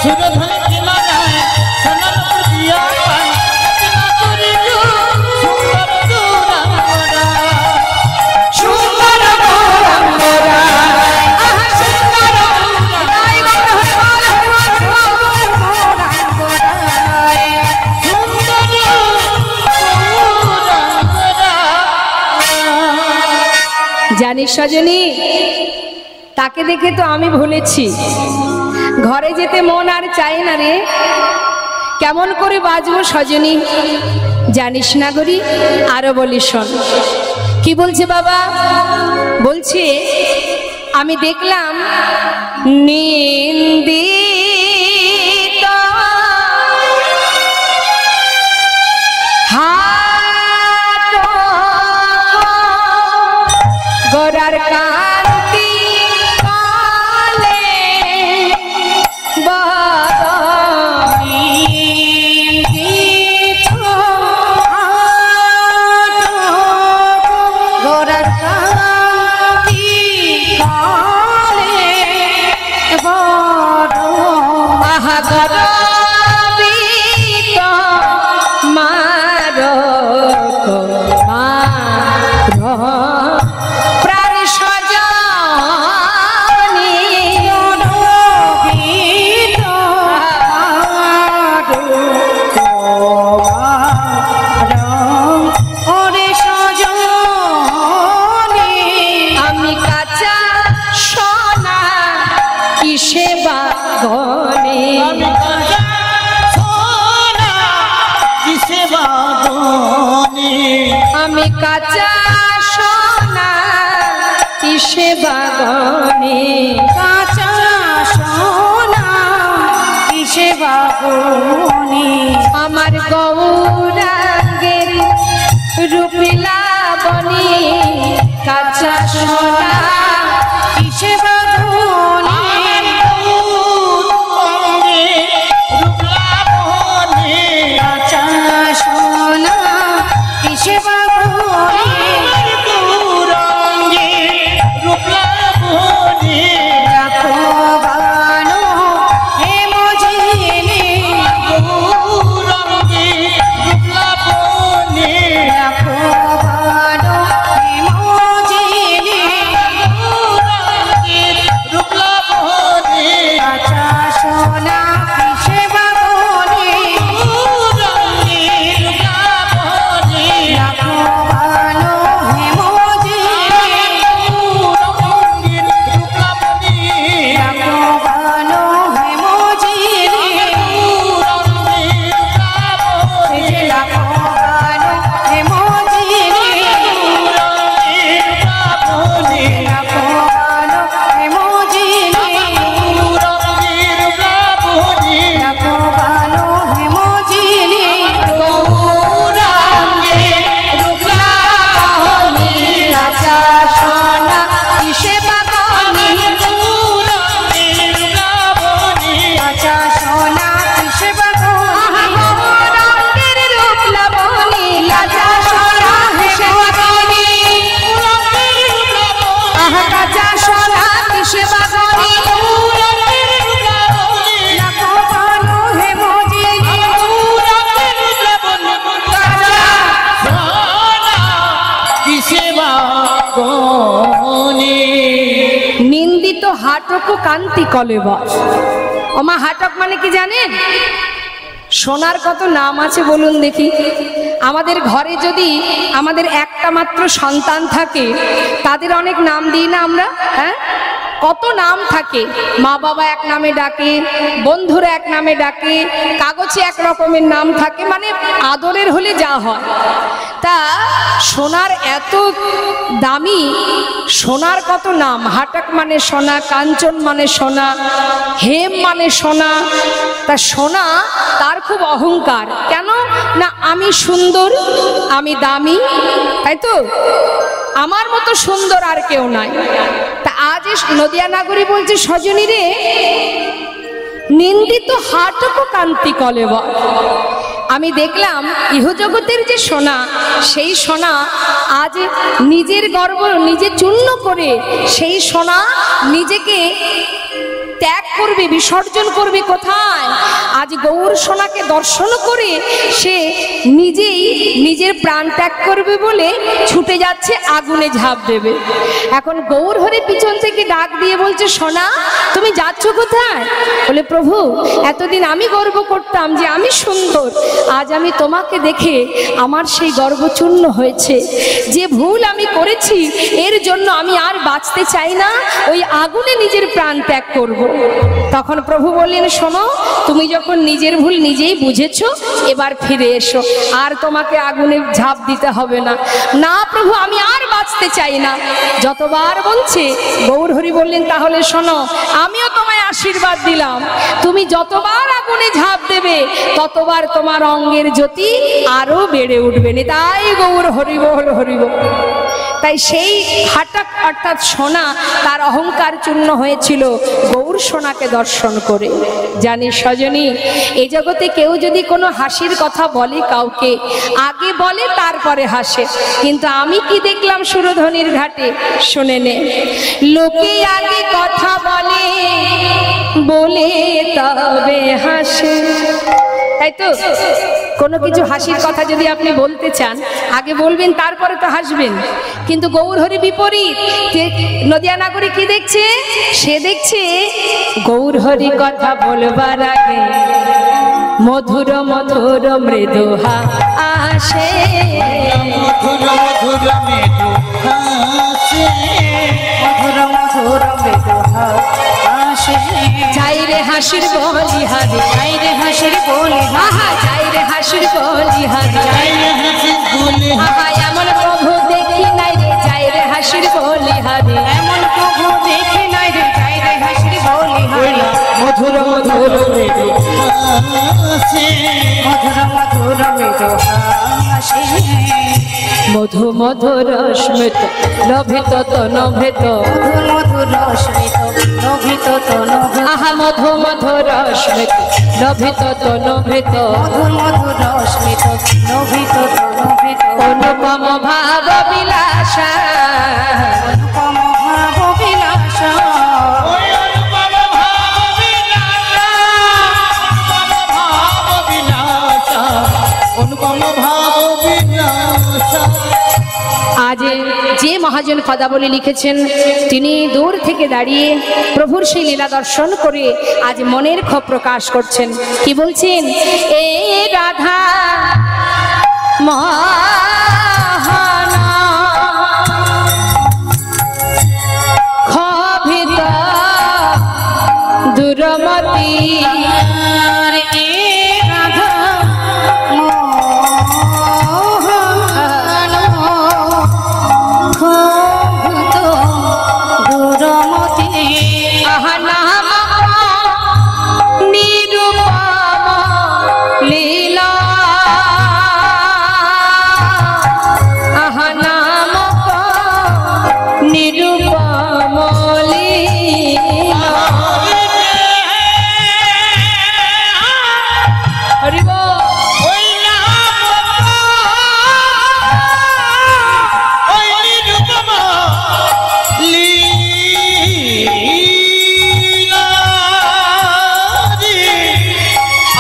Speaker 2: সুরধন কিনারায় সোনারপুর দিয়া পায়, রচনা করি গো সুন্দর দুরাঙ্গরা।
Speaker 1: সুন্দর মোরা মোরা, আহা সুন্দর রাই গো মোরা মোরা।
Speaker 2: সুন্দর দুরাঙ্গরা।
Speaker 1: জানিস সজনী, তাকে দেখে তো আমি ভুলেছি, ঘরে যেতে মন আর চায় না রে। কেমন করে বাঁচবো সজনী জানিস না গরি? আরো বলি শোন, কি বলছে বাবা? বলছে আমি দেখলাম নিন্দিত হাত গোরার কান্তি কালে
Speaker 3: গোরার কান্তি কালে বড়
Speaker 1: আহা গরবিত মারো মারো প্রাণ সজনী
Speaker 3: রবিত ওরে সজনী
Speaker 1: আমি কাঁচা সোনা কিসে বাগনে,
Speaker 2: আমি কাঁচা সোনা কিসে বাঁধনে।
Speaker 1: আমি কাঁচা সোনা কিসে বাগনে।
Speaker 3: কাঁচা সোনা কিসে বাবুনি
Speaker 1: আমার গৌরাঙ্গের রূপিলা বনি কাঁচা সোনা
Speaker 3: কিসে বাবুনি কাঁচা সোনা কিসে বাবুনি রাখো বানো হে মজিনি রাখো বানো হে মজিনি কাঁচা সোনা কিসে বাবুনি রাখো বানো হে মজিনি রাখো বানো হে মজিনি সেজে রাখো বানো হে মজিনি রাখো বানো হে মজিনি রাখো বানো হে মজিনি
Speaker 1: গৌরাঙ্গের রূপিলা বনি কাঁচা সোনা কিসে বাগনে।
Speaker 3: কাঁচা সোনা কিসে বাবুনি
Speaker 1: গৌরাঙ্গের রূপিলা বনি কাঁচা সোনা কিসে বাগনে। আহা কাঁচা সোনা কিসে বাগনে।
Speaker 3: রাখো বানো হে মজিনি
Speaker 1: কাঁচা হাটক কান্তি কলেবর। ওমা হাটক মানে কি জানেন? সোনার কত নাম আছে বলুন দেখি। আমাদের ঘরে যদি আমাদের একটা মাত্র সন্তান থাকে, তাদের অনেক নাম দিই না আমরা? হ্যাঁ, কত নাম থাকে। মা বাবা এক নামে ডাকে, বন্ধুরা এক নামে ডাকে, কাগজে এক রকমের নাম থাকে, মানে আদরের হলে যা হয় তা। সোনার এত দামি, সোনার কত নাম। হাটক মানে সোনা, কাঞ্চন মানে সোনা, হেম মানে সোনা। তা সোনা তার খুব অহংকার। কেন না? আমি সুন্দর, আমি দামি, তাই তো? আমার মতো সুন্দর আর কেউ নাই। তা আজ নদিয়া নাগরী বলছে, সজনী রে, নিন্দিত হাটক কান্তি কলেবর। আমি দেখলাম ইহজগতের যে সোনা, সেই সোনা আজ নিজের গর্ব নিজে চূর্ণ করে সেই সোনা নিজেকে ত্যাগ করবে, বিসর্জন করবে কোথায়? আজ গৌর সোনাকে দর্শন করে সে নিজেই নিজের প্রাণ ত্যাগ করবে বলে ছুটে যাচ্ছে, আগুনে ঝাঁপ দেবে। এখন গৌর হরে পিছন থেকে ডাক দিয়ে বলছে, সোনা তুমি যাচ্ছ কোথায়? বলে, প্রভু এতদিন আমি গর্ব করতাম যে আমি সুন্দর, আজ আমি তোমাকে দেখে আমার সেই গর্ব চূর্ণ হয়েছে। যে ভুল আমি করেছি এর জন্য আমি আর বাঁচতে চাই না, ওই আগুনে নিজের প্রাণ ত্যাগ করব। তখন প্রভু বললেন, শোনো, তুমি যখন নিজের ভুল নিজেই বুঝেছো, এবার ফিরে এসো, আর তোমাকে আগুনে ঝাঁপ দিতে হবে না। না প্রভু, আমি আর বাঁচতে চাই না। যতবার বলছে, গৌর হরি বললেন, তাহলে শোনো, আমিও তোমায় আশীর্বাদ দিলাম, তুমি যতবার আগুনে ঝাঁপ দেবে ততবার তোমার অঙ্গের জ্যোতি আরো বেড়ে উঠবে। তাই গৌর হরি বল, হরি বল। তাই সেই হাটক অর্থাৎ সোনা, তার অহংকার চূর্ণ হয়েছিল গৌর সোনাকে দর্শন করে। জানি সজনী, এই জগতে কেউ যদি কোনো হাসির কথা বলে কাউকে, আগে বলে তারপরে হাসে। কিন্তু আমি কি দেখলাম সুরধনির ঘাটে, শুনে নে। লোকে আগে কথা বলে, বলে তবে হাসে। তাই তো? কোনো কিছু হাসির কথা যদি আপনি বলতে চান, আগে বলবেন তারপরে তো হাসবেন। কিন্তু গৌর হরি বিপরীত। নদিয়া নাগরী কি দেখছে? সে দেখছে গৌর হরি কথা বলবার আগে মধুর মধুর মৃদু আসে,
Speaker 2: মধুর মধুর মৃদু হাসে,
Speaker 3: মধুর মধুর মৃদু হাসে।
Speaker 1: যাই রে হাসির বলি হারে,
Speaker 3: যাই রে হাসির বলি
Speaker 1: আহা যাই রে হাসির বলি হারে,
Speaker 2: হাসি গুলি
Speaker 1: আহা এমন প্রভু দেখি নাই রে, যাই রে হাসির বলি হারে।
Speaker 3: এমন প্রভু দেখি নাই রে, যাই রে হাসির বলি হারে।
Speaker 2: মধুর মধুর মৃদু হাসে,
Speaker 3: মধুর মধুর মৃদু হাসে।
Speaker 1: মধু মধুর স্মিত লোভিত তনভৃত,
Speaker 3: মধুর মধুর স্মিত লোভিত তনভৃত।
Speaker 1: আহা মধু মধুর স্মিত লোভিত তনভৃত,
Speaker 3: মধুর মধুর স্মিত লোভিত তনভৃত।
Speaker 1: অনুপম ভাব বিলাসা,
Speaker 3: অনুপম ভাব বিলাসা।
Speaker 2: ওই অনুপম ভাব বিলাসা, অনুপম ভাব বিলাসা।
Speaker 1: আজ যে মহাজন পদাবলী লিখেছেন, তিনি দূর থেকে দাঁড়িয়ে প্রভুর সেই লীলা দর্শন করে আজ মনের ক্ষোভ প্রকাশ করছেন। কি বলছেন? এ রাধা মহানা ক্ষোভিত দুরমতি,
Speaker 3: রাধা মোহন ক্ষোভিত দুরমতি।
Speaker 1: আহা নাম নিরূপম লীলা, আহা নাম নিরূপম লীলা। হরি বল।
Speaker 2: ওই নাম ওই নিরূপম লীলা,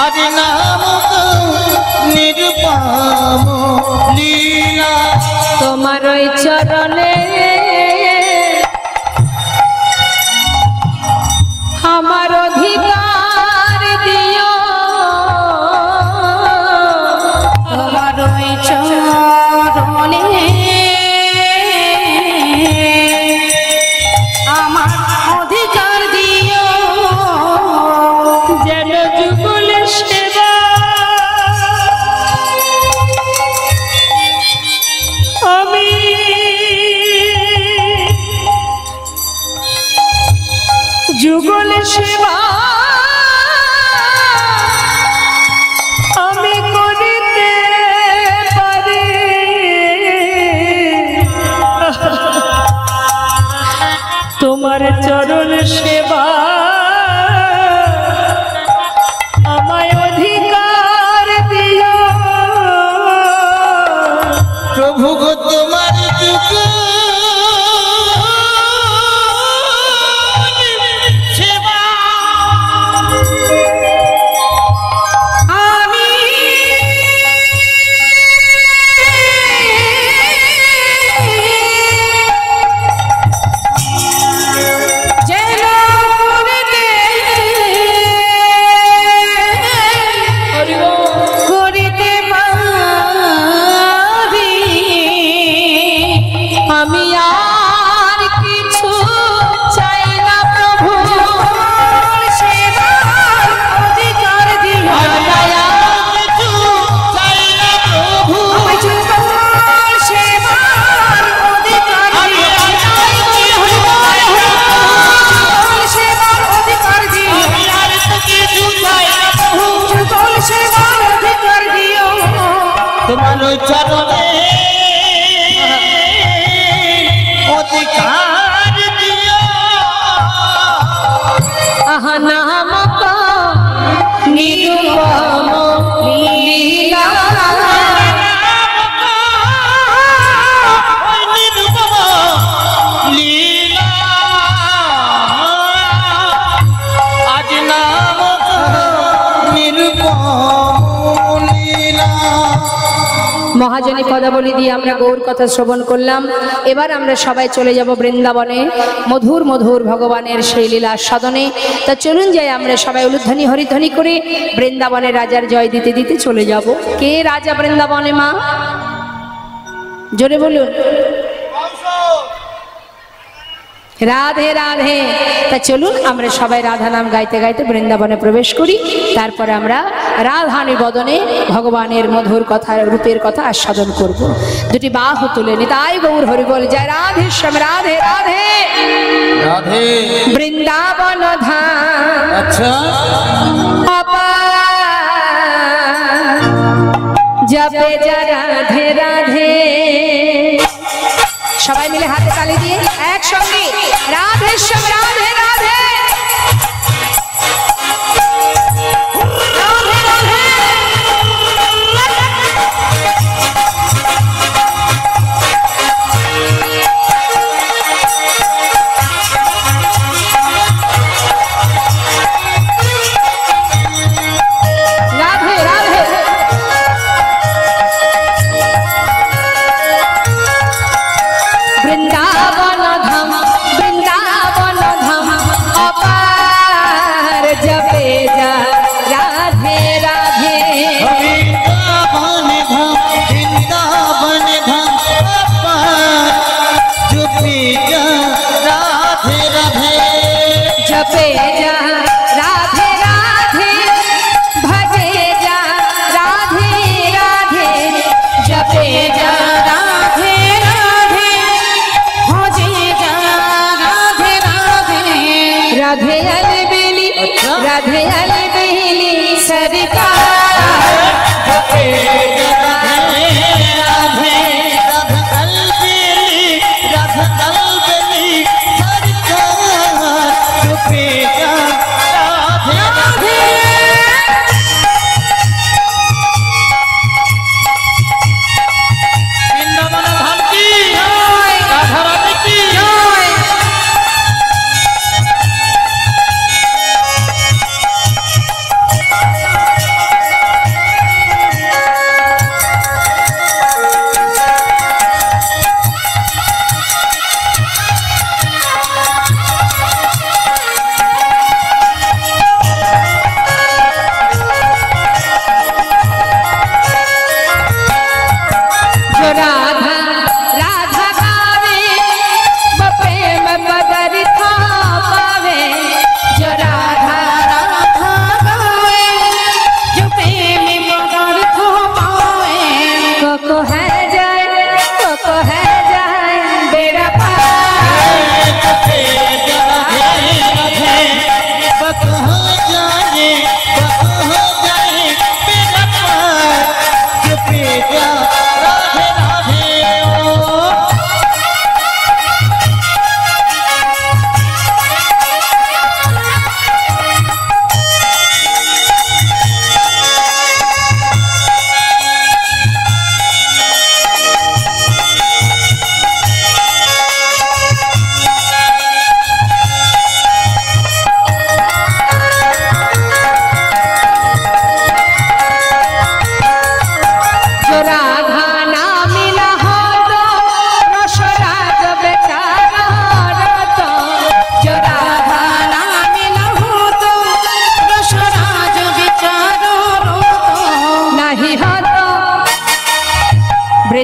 Speaker 2: আদি নাম নিরূপম লীলা।
Speaker 1: তোমার ওই চরণে
Speaker 2: প্রভু গো তোমার যুগ সেবা
Speaker 3: আমি যেন করিতে পারি
Speaker 1: আমি আর কিছু চাই না প্রভু
Speaker 3: সেবার অধিকার দিও
Speaker 2: কিছু চাই না প্রভু
Speaker 3: আমি তোমার সেবার অধিকার
Speaker 2: আমি
Speaker 3: দিও সেবার অধিকার দিও
Speaker 2: আমি আর তো কিছু চাই না প্রভু
Speaker 3: যুগল সেবার অধিকার দিও
Speaker 2: তোমার ওই চরণে অধিকার দিও
Speaker 1: আহা নামক নিরুপম লীলা
Speaker 2: ওই নিরুপম লীলা আজ নামক নিরুপম লীলা
Speaker 1: মহাজনী পদাবলী দিয়ে আমরা গৌর কথা শ্রবণ করলাম। এবার আমরা সবাই চলে যাব বৃন্দাবনে, মধুর মধুর ভগবানের সেই লীলা সদনে। তা চলুন যাই আমরা সবাই উলুধ্বনি হরিধ্বনি করে বৃন্দাবনের রাজার জয় দিতে দিতে চলে যাব। কে রাজা বৃন্দাবনে মা? জোরে বলুন। রাধে রাধে। তা চলুন আমরা সবাই রাধা নাম গাইতে গাইতে বৃন্দাবনে প্রবেশ করি। তারপরে আমরা রাধানি বদনে ভগবানের মধুর কথা রূপের কথা আস্বাদন করব। দুটি বাহু তুলে নিতাই গৌর হরি বল জয় রাধেশ্যাম রাধে রাধে।
Speaker 2: রাধে
Speaker 1: বৃন্দাবন ধাম
Speaker 2: আচ্ছা
Speaker 1: জপে যা রাধে রাধে। সবাই মিলে হাতে তালি দিয়ে একসঙ্গে রাধেশ্যাম রাধে রাধে। রাধে রাধে। রাধে রাধে। বৃন্দাবন ধাম বৃন্দাবন ধাম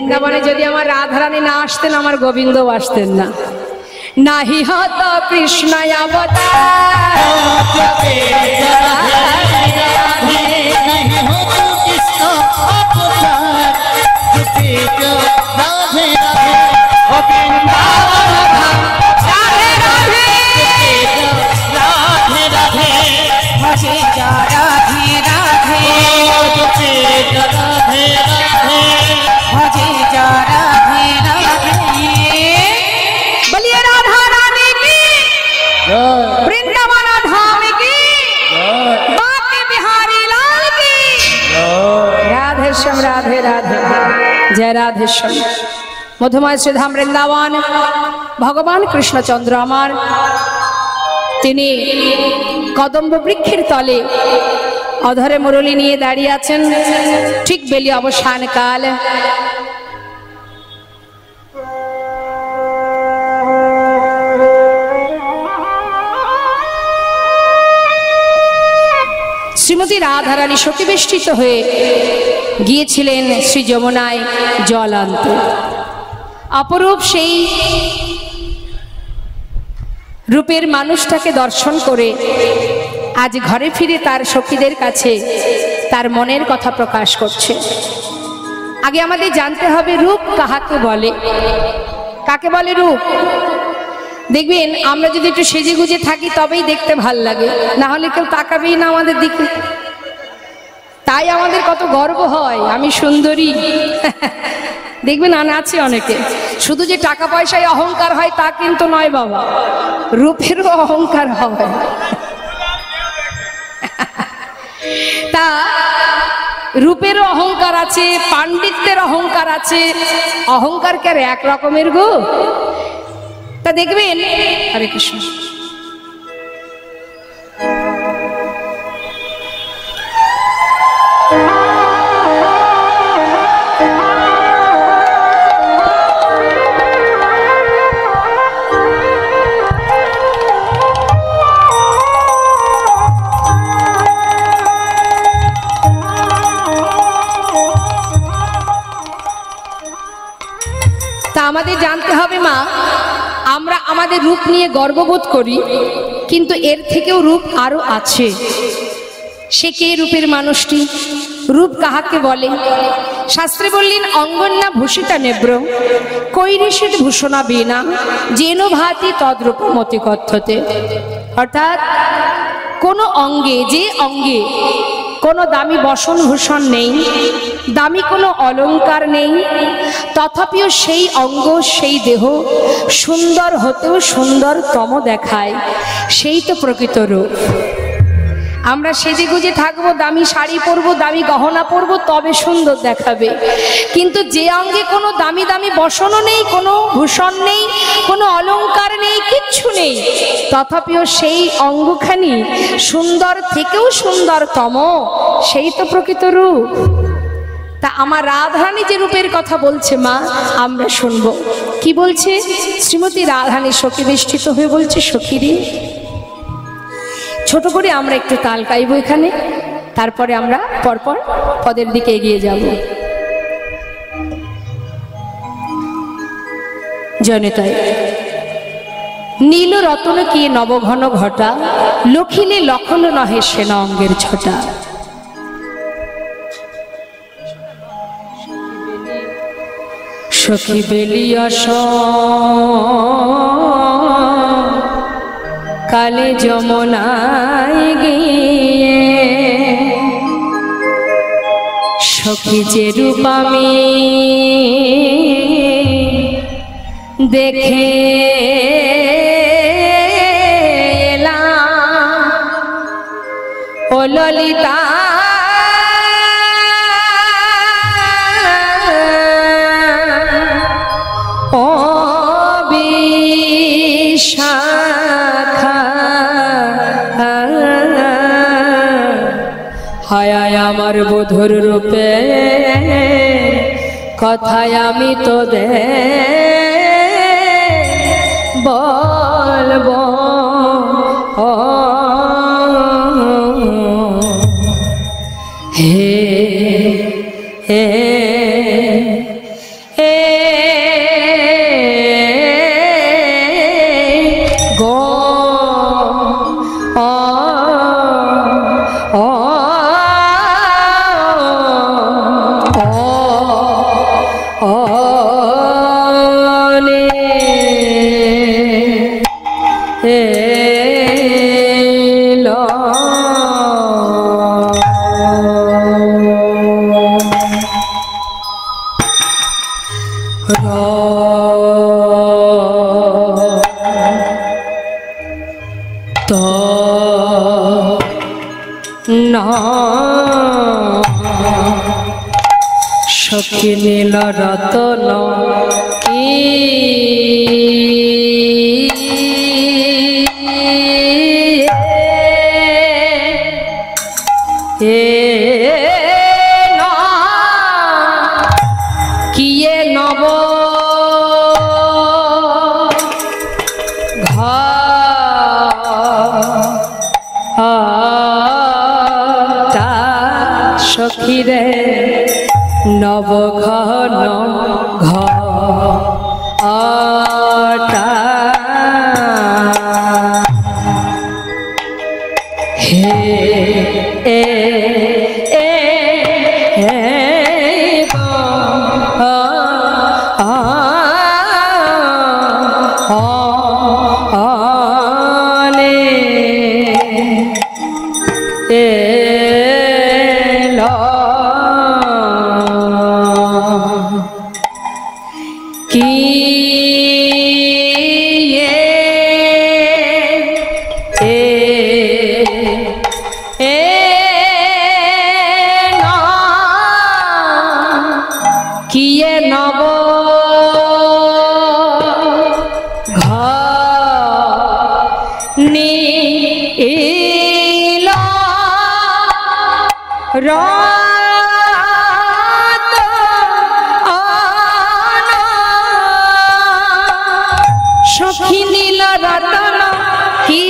Speaker 1: বৃন্দাবনে যদি আমার রাধারানী না আসতেন, আমার গোবিন্দ আসতেন না। নাহি হত কৃষ্ণ অবতার,
Speaker 3: भजे जा राधे राधे, भजे जा राधे राधे।
Speaker 1: बोलिए राधा रानी की, वृंदावन धाम की, बांके बिहारी लाल की। राधे श्याम राधे राधे, जय राधे श्याम। मधुमय श्रीधाम वृंदावन भगवान कृष्णचंद्र আমার তিনি কদম্ব বৃক্ষের তলে অধরে মুরলী নিয়ে দাঁড়িয়ে আছেন। ঠিক বেলি অবসান কাল, শ্রীমতী রাধারানী শোকবেষ্টিত হয়ে গিয়েছিলেন শ্রী যমুনায় জল আনতে। অপরূপ সেই রূপের মানুষটাকে দর্শন করে আজ ঘরে ফিরে তার সখীদের কাছে তার মনের কথা প্রকাশ করছে। আগে আমাদের জানতে হবে রূপ কাহাকে বলে, কাকে বলে রূপ। দেখবেন আমরা যদি একটু সেজে গুজে থাকি তবেই দেখতে ভাল লাগে, না হলে কেউ তাকাবেই না আমাদের দিকে। তাই আমাদের কত গর্ব হয় আমি সুন্দরী। দেখবেন আছে অনেকে, শুধু যে টাকা পয়সায় অহংকার হয় তা কিন্তু নয় বাবা, রূপেরও অহংকার হয়। তা রূপেরও অহংকার আছে, পাণ্ডিত্যের অহংকার আছে। অহংকার কে এক রকমের গো। তা দেখবেন, হরে কৃষ্ণ, আমাদের জানতে হবে মা, আমরা আমাদের রূপ নিয়ে গর্ববোধ করি, কিন্তু এর থেকেও রূপ আরো আছে। সে কে রূপের মানুষটি? রূপ কাহাকে বলে? শাস্ত্রে বললেন অঙ্গন্যা ভূষিতা নেব্র কৈরিষিত ভূষণা বীণা যেন ভাতি তদ্রূপ মতি কথ্যতে। অর্থাৎ কোন অঙ্গে, যে অঙ্গে কোনো দামি বসন ভূষণ নেই, দামি কোনো অলংকার নেই, তথাপিও সেই অঙ্গ সেই দেহ সুন্দর হতেও সুন্দরতম দেখায়, সেই তো প্রকৃত রূপ। আমরা সেজে গুজে থাকবো, দামি শাড়ি পরবো, দামি গহনা পরবো, তবে সুন্দর দেখাবে। কিন্তু যে অঙ্গে কোনো দামি দামি বসনও নেই, কোনো ভূষণ নেই, কোনো অলংকার নেই, কিচ্ছু নেই, তথাপিও সেই অঙ্গখানি সুন্দর থেকেও সুন্দরতম, সেই তো প্রকৃত রূপ। তা আমার রাধারানী যে রূপের কথা বলছে মা, আমরা শুনবো। কি বলছে? শ্রীমতী রাধারানী শোকবেষ্টিত হয়ে বলছে, সখীরে, ছোট করে আমরা একটু তাল গাইব এখানে, তারপরে আমরা পরপর পদের দিকে এগিয়ে যাব। জনতায় নীল রতন কি নবঘন ঘটা, লখিলে লক্ষণ নহে সেন অঙ্গের ছটা। সখী বেলিয়স কালে যমুনায় গিয়ে, সখী যে রূপ আমি দেখে এলাম, ও ললিতা ও বিশাখা, হায় আমার বধুর রূপে কথায় আমি তো দে বলবো। হে হে হে সখী নীল রতন কি কিয়ে নব সখী রে নব ঘন ঘটা হে এ এ হে কিয়ে নব নীল সখী নীল রতন কি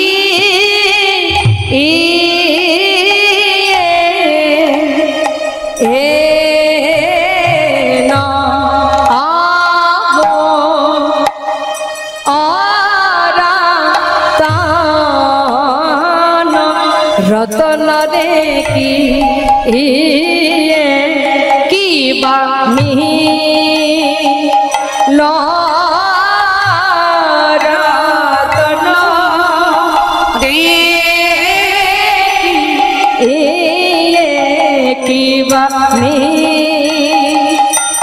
Speaker 1: রতন রে কি বা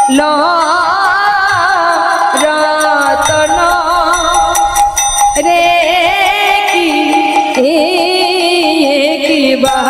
Speaker 1: ল রতন রে কি বা ল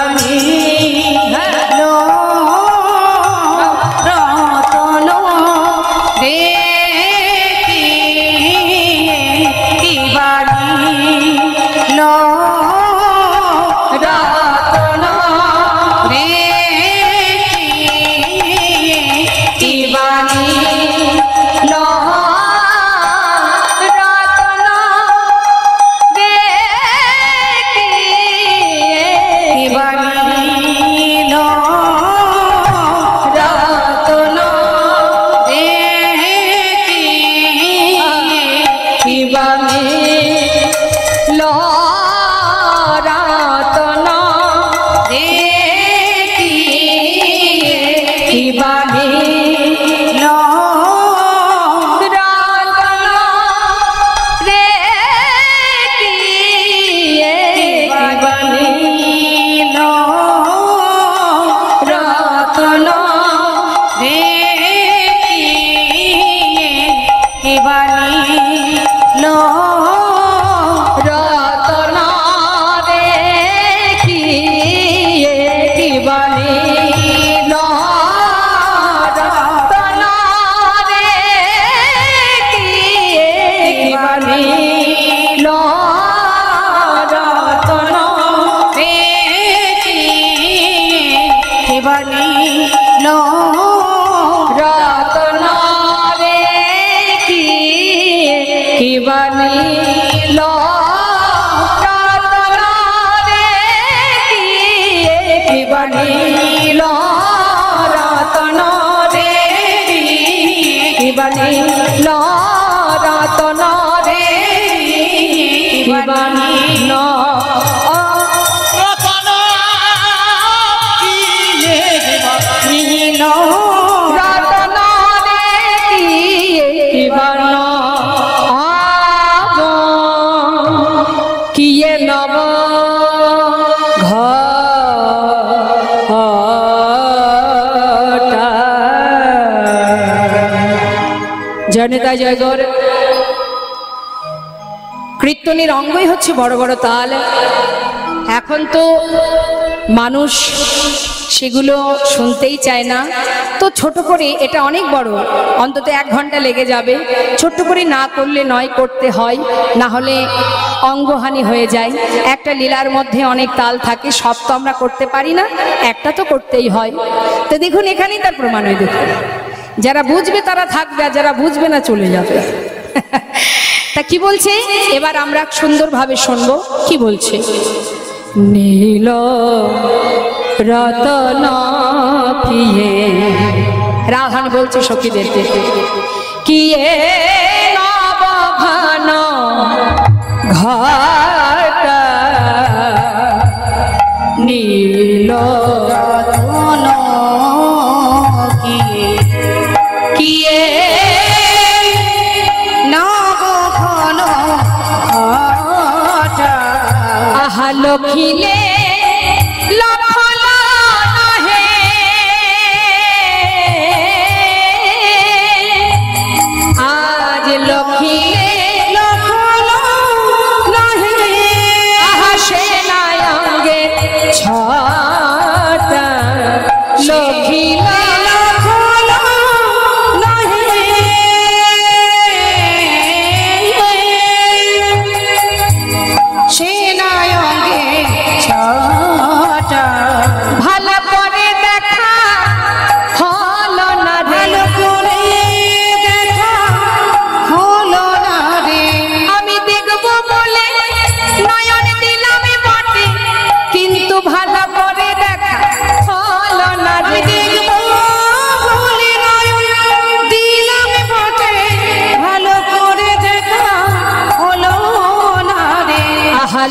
Speaker 1: রতন রে কি বাণী রতন রে কি বাণী রতন রে কি বাণী কিয়ে নব ঘ জয়নিতা জয়গর। কীর্তনের অঙ্গই হচ্ছে বড় বড় তাল। এখন তো মানুষ সেগুলো শুনতেই চায় না, তো ছোট করে, এটা অনেক বড়, অন্তত 1 ঘন্টা লেগে যাবে, ছোট্ট করে না করলে নয়, করতে হয়, না হলে অঙ্গহানি হয়ে যায়। একটা লীলার মধ্যে অনেক তাল থাকে, সব তো আমরা করতে পারি না, একটা তো করতেই হয়। তো দেখুন এখানেই তার প্রমাণ হয়। দেখুন যারা বুঝবে তারা থাকবে, আর যারা বুঝবে না চলে যাবে। তা কি বলছে এবার আমরা সুন্দরভাবে শুনবো। কি বলছে? নীল রতন কিয়ে, রাধান বলছে সখীদের, কিয়ে নবঘন ঘটা, নীল রতন কিয়ে, কিয়ে নবঘন ঘটা, আহা লখিলে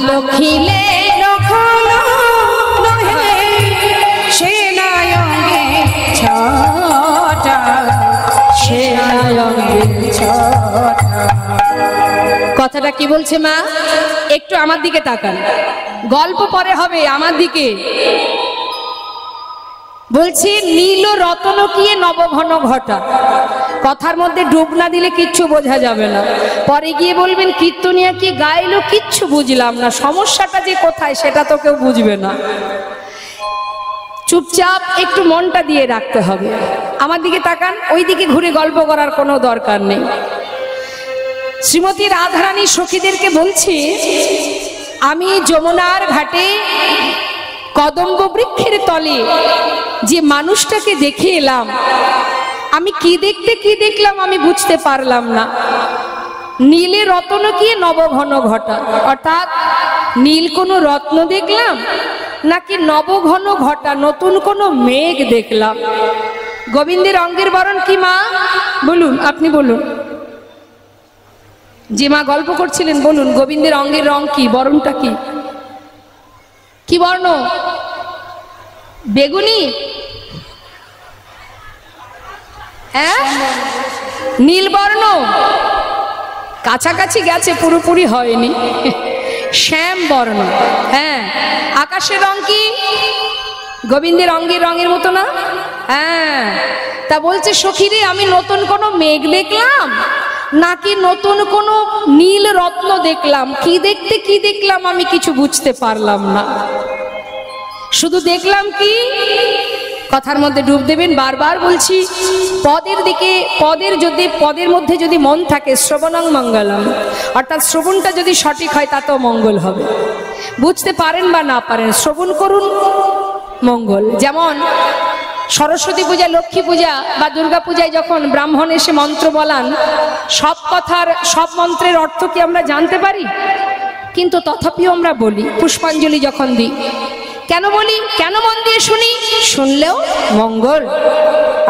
Speaker 1: লখিলে সেনায়ঙ্গে ছটা, সেনায়ঙ্গে ছটা। কথাটা কি বলছে মা? একটু আমার দিকে তাকান, গল্প পরে হবে, আমার দিকে বলছি। নীল রতন কিয়ে নবঘন ঘটা, কথার মধ্যে ডুব না দিলে কিচ্ছু বোঝা যাবে না। পরে গিয়ে বলবেন কীর্তনিয়া কি গাইলো, কিচ্ছু বুঝলাম না, সমস্যাটা যে কোথায় সেটা তো কেউ বুঝবে না। চুপচাপ একটু মনটা দিয়ে রাখতে হবে। আমার দিকে তাকান, ওই দিকে ঘুরে গল্প করার কোনো দরকার নেই। শ্রীমতী রাধারানী সখীদেরকে বলছি, আমি যমুনার ঘাটে কদম্ব বৃক্ষের তলে যে মানুষটাকে দেখে এলাম, আমি কি দেখলাম আমি বুঝতে পারলাম না। নীলে রত্ন কি নবঘন ঘটা, অর্থাৎ নীল কোনো রত্ন দেখলাম নাকি নবঘন ঘটা নতুন কোনো মেঘ দেখলাম। গোবিন্দের অঙ্গের বরণ কি মা? বলুন, আপনি বলুন, যে মা গল্প করছিলেন বলুন, গোবিন্দের অঙ্গের রং কি, বরণটা কি? কি বর্ণ? বেগুনি? হ্যাঁ, নীলবর্ণ, কাছাকাছি গেছে, পুরোপুরি হয়নি, শ্যাম বর্ণ। হ্যাঁ, আকাশের রং কি? গোবিন্দের অঙ্গের রঙের মতো না? হ্যাঁ, তা বলছে সখীরে আমি নতুন কোনো মেঘ দেখলাম নাকি নতুন কোনো নীল রত্ন দেখলাম, কি দেখলাম আমি কিছু বুঝতে পারলাম না। শুধু দেখলাম কি, কথার মধ্যে ডুব দেবেন। বারবার বলছি, পদের দিকে, পদের মধ্যে যদি মন থাকে, শ্রবণং মঙ্গলম, অর্থাৎ শ্রবণটা যদি সঠিক হয় তাতেও মঙ্গল হবে। বুঝতে পারেন বা না পারেন, শ্রবণ করুন, মঙ্গল। যেমন সরস্বতী পূজা, লক্ষ্মী পূজা বা দুর্গা পূজায় যখন ব্রাহ্মণ এসে মন্ত্র বলান, সব কথার, সব মন্ত্রের অর্থ কি আমরা জানতে পারি? কিন্তু তথাপিও আমরা বলি, পুষ্পাঞ্জলি যখন দিই, কেন বলি? কেন মন দিয়ে শুনি? শুনলেও মঙ্গল।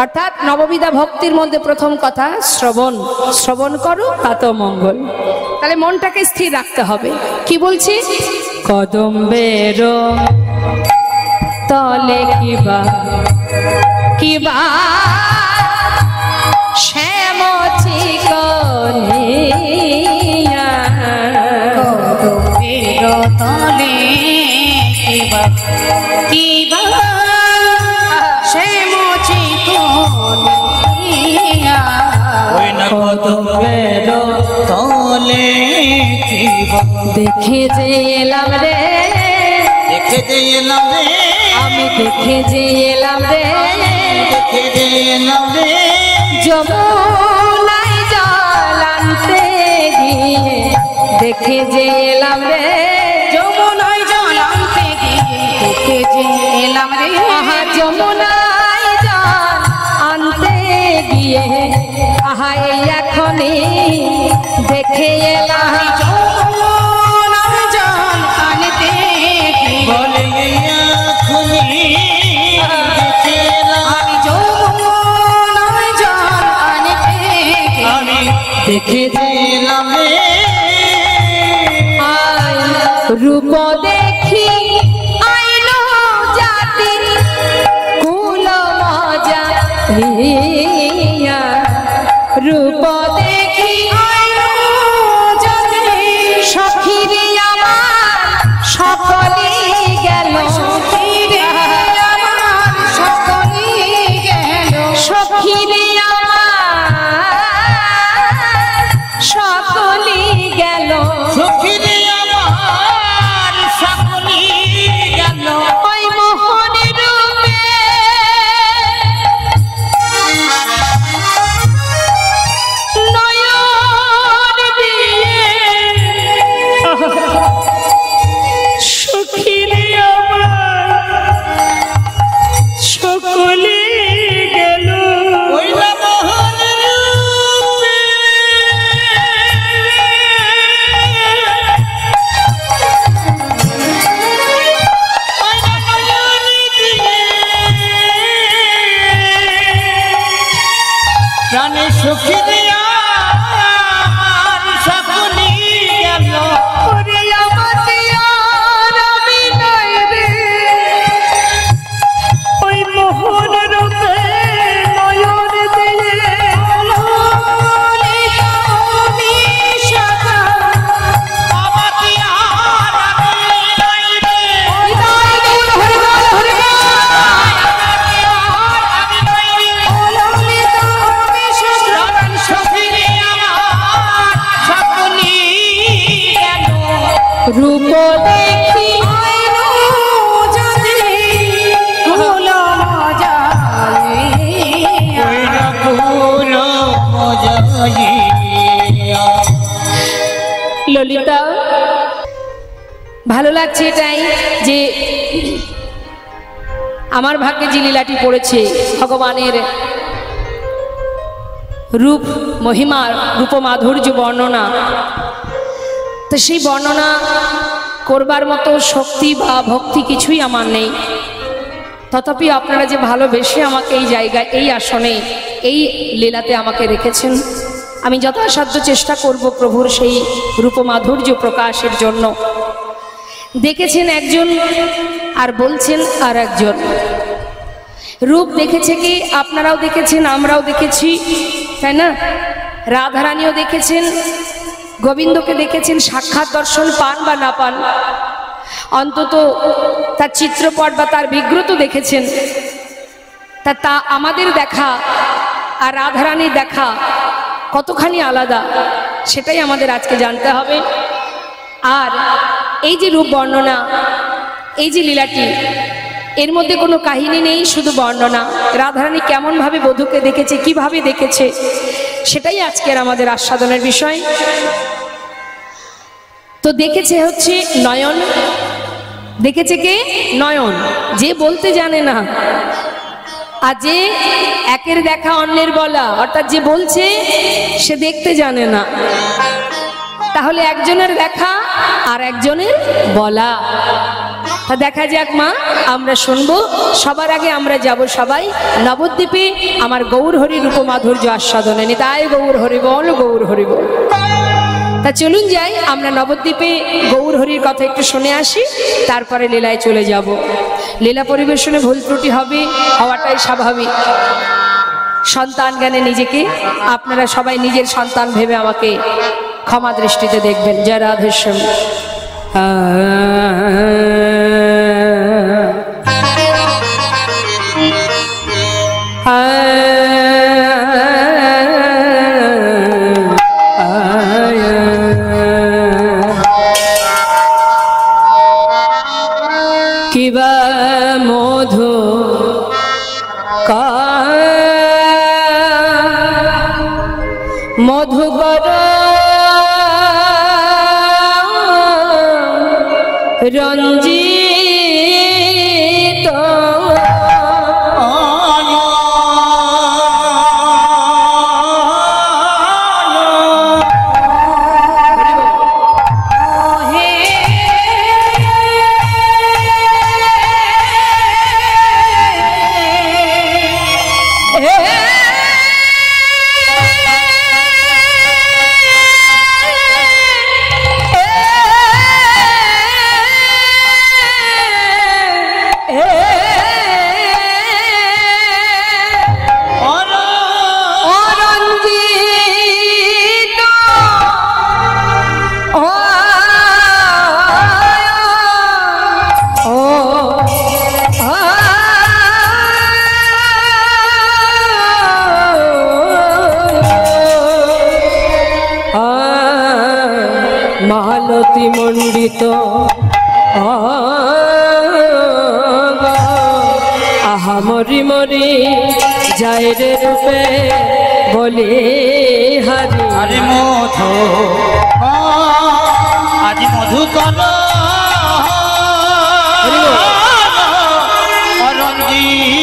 Speaker 1: অর্থাৎ নববিধা ভক্তির মধ্যে প্রথম কথা শ্রবণ, শ্রবণ করো তাতেও মঙ্গল। তাহলে মনটাকে স্থির রাখতে হবে। কি বলছি? কদম্বের তলে কিবা কিবা শ্যাম চিকনিয়া, কদম্বের তলে কিবা কিবা শ্যাম চিকনিয়া, দেখে যে এলাম রে,
Speaker 2: দেখে যে এলাম রে,
Speaker 1: আমি দেখে যে এলাম রে,
Speaker 2: দেখে যে এলাম রে,
Speaker 1: যমুনায় জল আনতে গিয়ে দেখে যে এলাম রে,
Speaker 3: যমুনায় জল আনতে গিয়ে দেখে যে এলাম রে,
Speaker 1: আহা যমুনায় জল আনতে গিয়ে আহা এই এখনই দেখে এলাম।
Speaker 3: আমি যমুনায় জল আনতে গিয়ে
Speaker 2: বলে এখনি দেখে এলাম,
Speaker 3: আমি যমুনায় জল আনতে গিয়ে
Speaker 2: আমি দেখে যে এলাম রে,
Speaker 1: আই রূপ দেখি আইলো জাতি কুল মজা হিয়া, রূপ দেখি
Speaker 3: আইলো জাতি
Speaker 1: সখিরে আমার সকলে গেল,
Speaker 3: সখিরে আমার সকলে গেল,
Speaker 1: সখিরে আমার সকলে গেল,
Speaker 2: সখিরে আমার সকলি গেল,
Speaker 1: ওই মোহনের রূপে নয়ন দিয়ে সখিরে আমার সকলে গেল,
Speaker 2: ওই না মোহনের রূপে ওই না নয়ন দিয়ে প্রাণে সখী দিয়া আমার সকলি গেল,
Speaker 1: ওরে আমাতে আর আমি নাই রে, ওই মোহন রূপে নয়ন দিয়ে
Speaker 3: তুমি সদা
Speaker 2: আমাকে আর আমি নাই রে,
Speaker 1: হৃদয় গৌর হরিবল হরিবল।
Speaker 2: আমি নাই রে,
Speaker 3: তুমি সদা
Speaker 2: প্রাণ সখী দিয়া আমার সকলি গেল,
Speaker 1: রূপ দেখি
Speaker 3: আইলো জাতি কুল মজা
Speaker 2: ওই না ভুল মজাইয়া।
Speaker 1: ললিতা, ভালো লাগছে এটাই যে আমার ভাগ্যে যে লীলাটি পড়েছে ভগবানের রূপ মহিমার রূপ মাধুর্য বর্ণনা, তো সেই বর্ণনা করবার মতো শক্তি বা ভক্তি কিছুই আমার নেই। তথাপি আপনারা যে ভালোবেসে আমাকে এই জায়গায় এই আসনে এই লীলাতে আমাকে রেখেছেন, আমি যথাসাধ্য চেষ্টা করব প্রভুর সেই রূপমাধুর্য প্রকাশের জন্য। দেখেছেন একজন আর বলছেন আর একজন, রূপ দেখেছে কি আপনারাও দেখেছেন, আমরাও দেখেছি, তাই না? রাধারানীও দেখেছেন, গোবিন্দকে দেখেছেন, সাক্ষাৎ দর্শন পান বা না পান, অন্তত তার চিত্রপট বা তার বিগ্রহ তো দেখেছেন। তা আমাদের দেখা আর রাধারানীর দেখা কতখানি আলাদা, সেটাই আমাদের আজকে জানতে হবে। আর এই যে রূপ বর্ণনা, এই যে লীলাটি, এর মধ্যে কোনো কাহিনী নেই, শুধু বর্ণনা। রাধারানী কেমনভাবে বধূকে দেখেছে, কিভাবে দেখেছে, সেটাই আজকের আমাদের আস্বাদনের বিষয়। তো দেখেছে হচ্ছে নয়ন, দেখেছে কে? নয়ন। যে বলতে জানে না আর যে একের দেখা অন্যের বলা, অর্থাৎ যে বলছে সে দেখতে জানে না, তাহলে একজনের দেখা আর একজনের বলা। তা দেখা যাক মা, আমরা শুনবো। সবার আগে আমরা যাব সবাই নবদ্বীপে আমার গৌর হরি রূপ মাধুর্য আস্বাদনে। নিতাই গৌর হরি বল, গৌর হরি বল। তা চলুন যাই, আমরা নবদ্বীপে গৌর হরির কথা একটু শুনে আসি, তারপরে লীলায় চলে যাব। লীলা পরিবেশনে ভুল ত্রুটি হবে, হওয়াটাই স্বাভাবিক। সন্তান জ্ঞানে নিজেকে আপনারা সবাই নিজের সন্তান ভেবে আমাকে ক্ষমা দৃষ্টিতে দেখবেন। জয় রাধেশ্যাম। মধুকর রঞ্জিত মালতী মণ্ডিত আহা মরি মরি যায় রে রূপে বলি হারি
Speaker 2: আরে মধু আজি মধু কর রঞ্জিত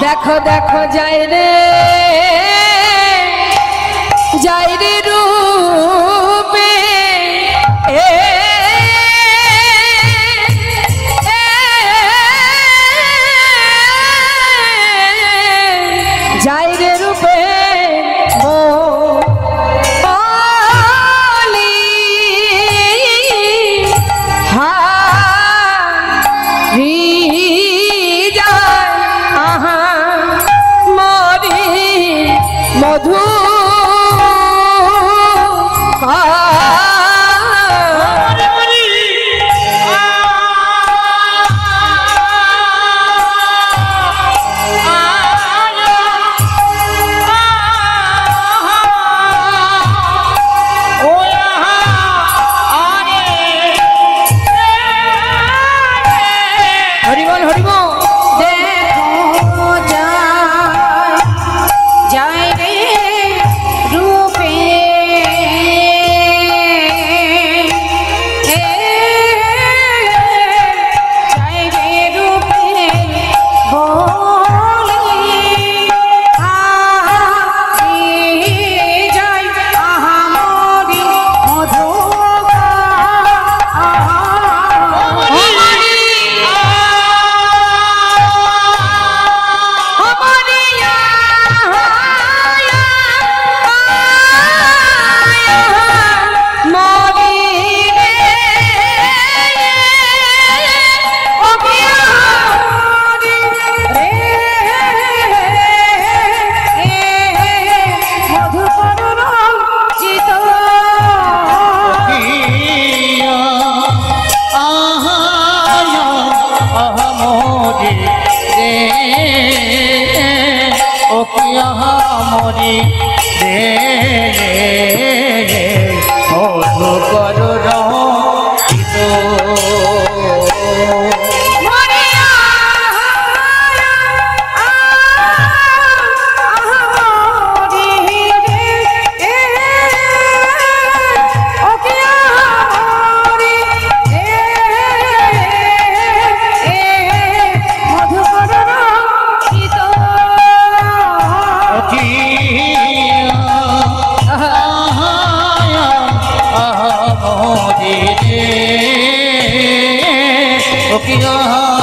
Speaker 1: দেখো দেখো যাই রে রূপে যাই রে রূপে বলি হারি যায় আহা মরি মধু হরিবল হরিবল
Speaker 3: দেখো যায় রে রূপে যায় রে রূপে বলি যায় আহা মরি মধু
Speaker 2: মরি রে মধু কর রঞ্জিত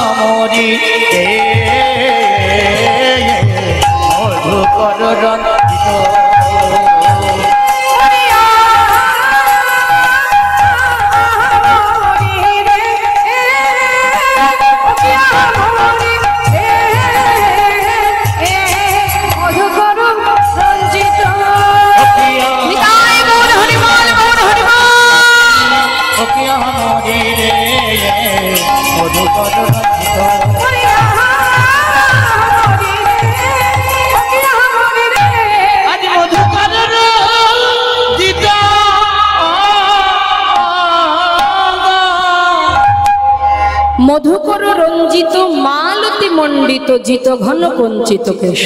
Speaker 2: মরি মধু কর রঞ্জিত আজ মধুকর রঞ্জিত
Speaker 1: মধুকর রঞ্জিত মালতী মণ্ডিত জিত ঘন কঞ্চিত কেশ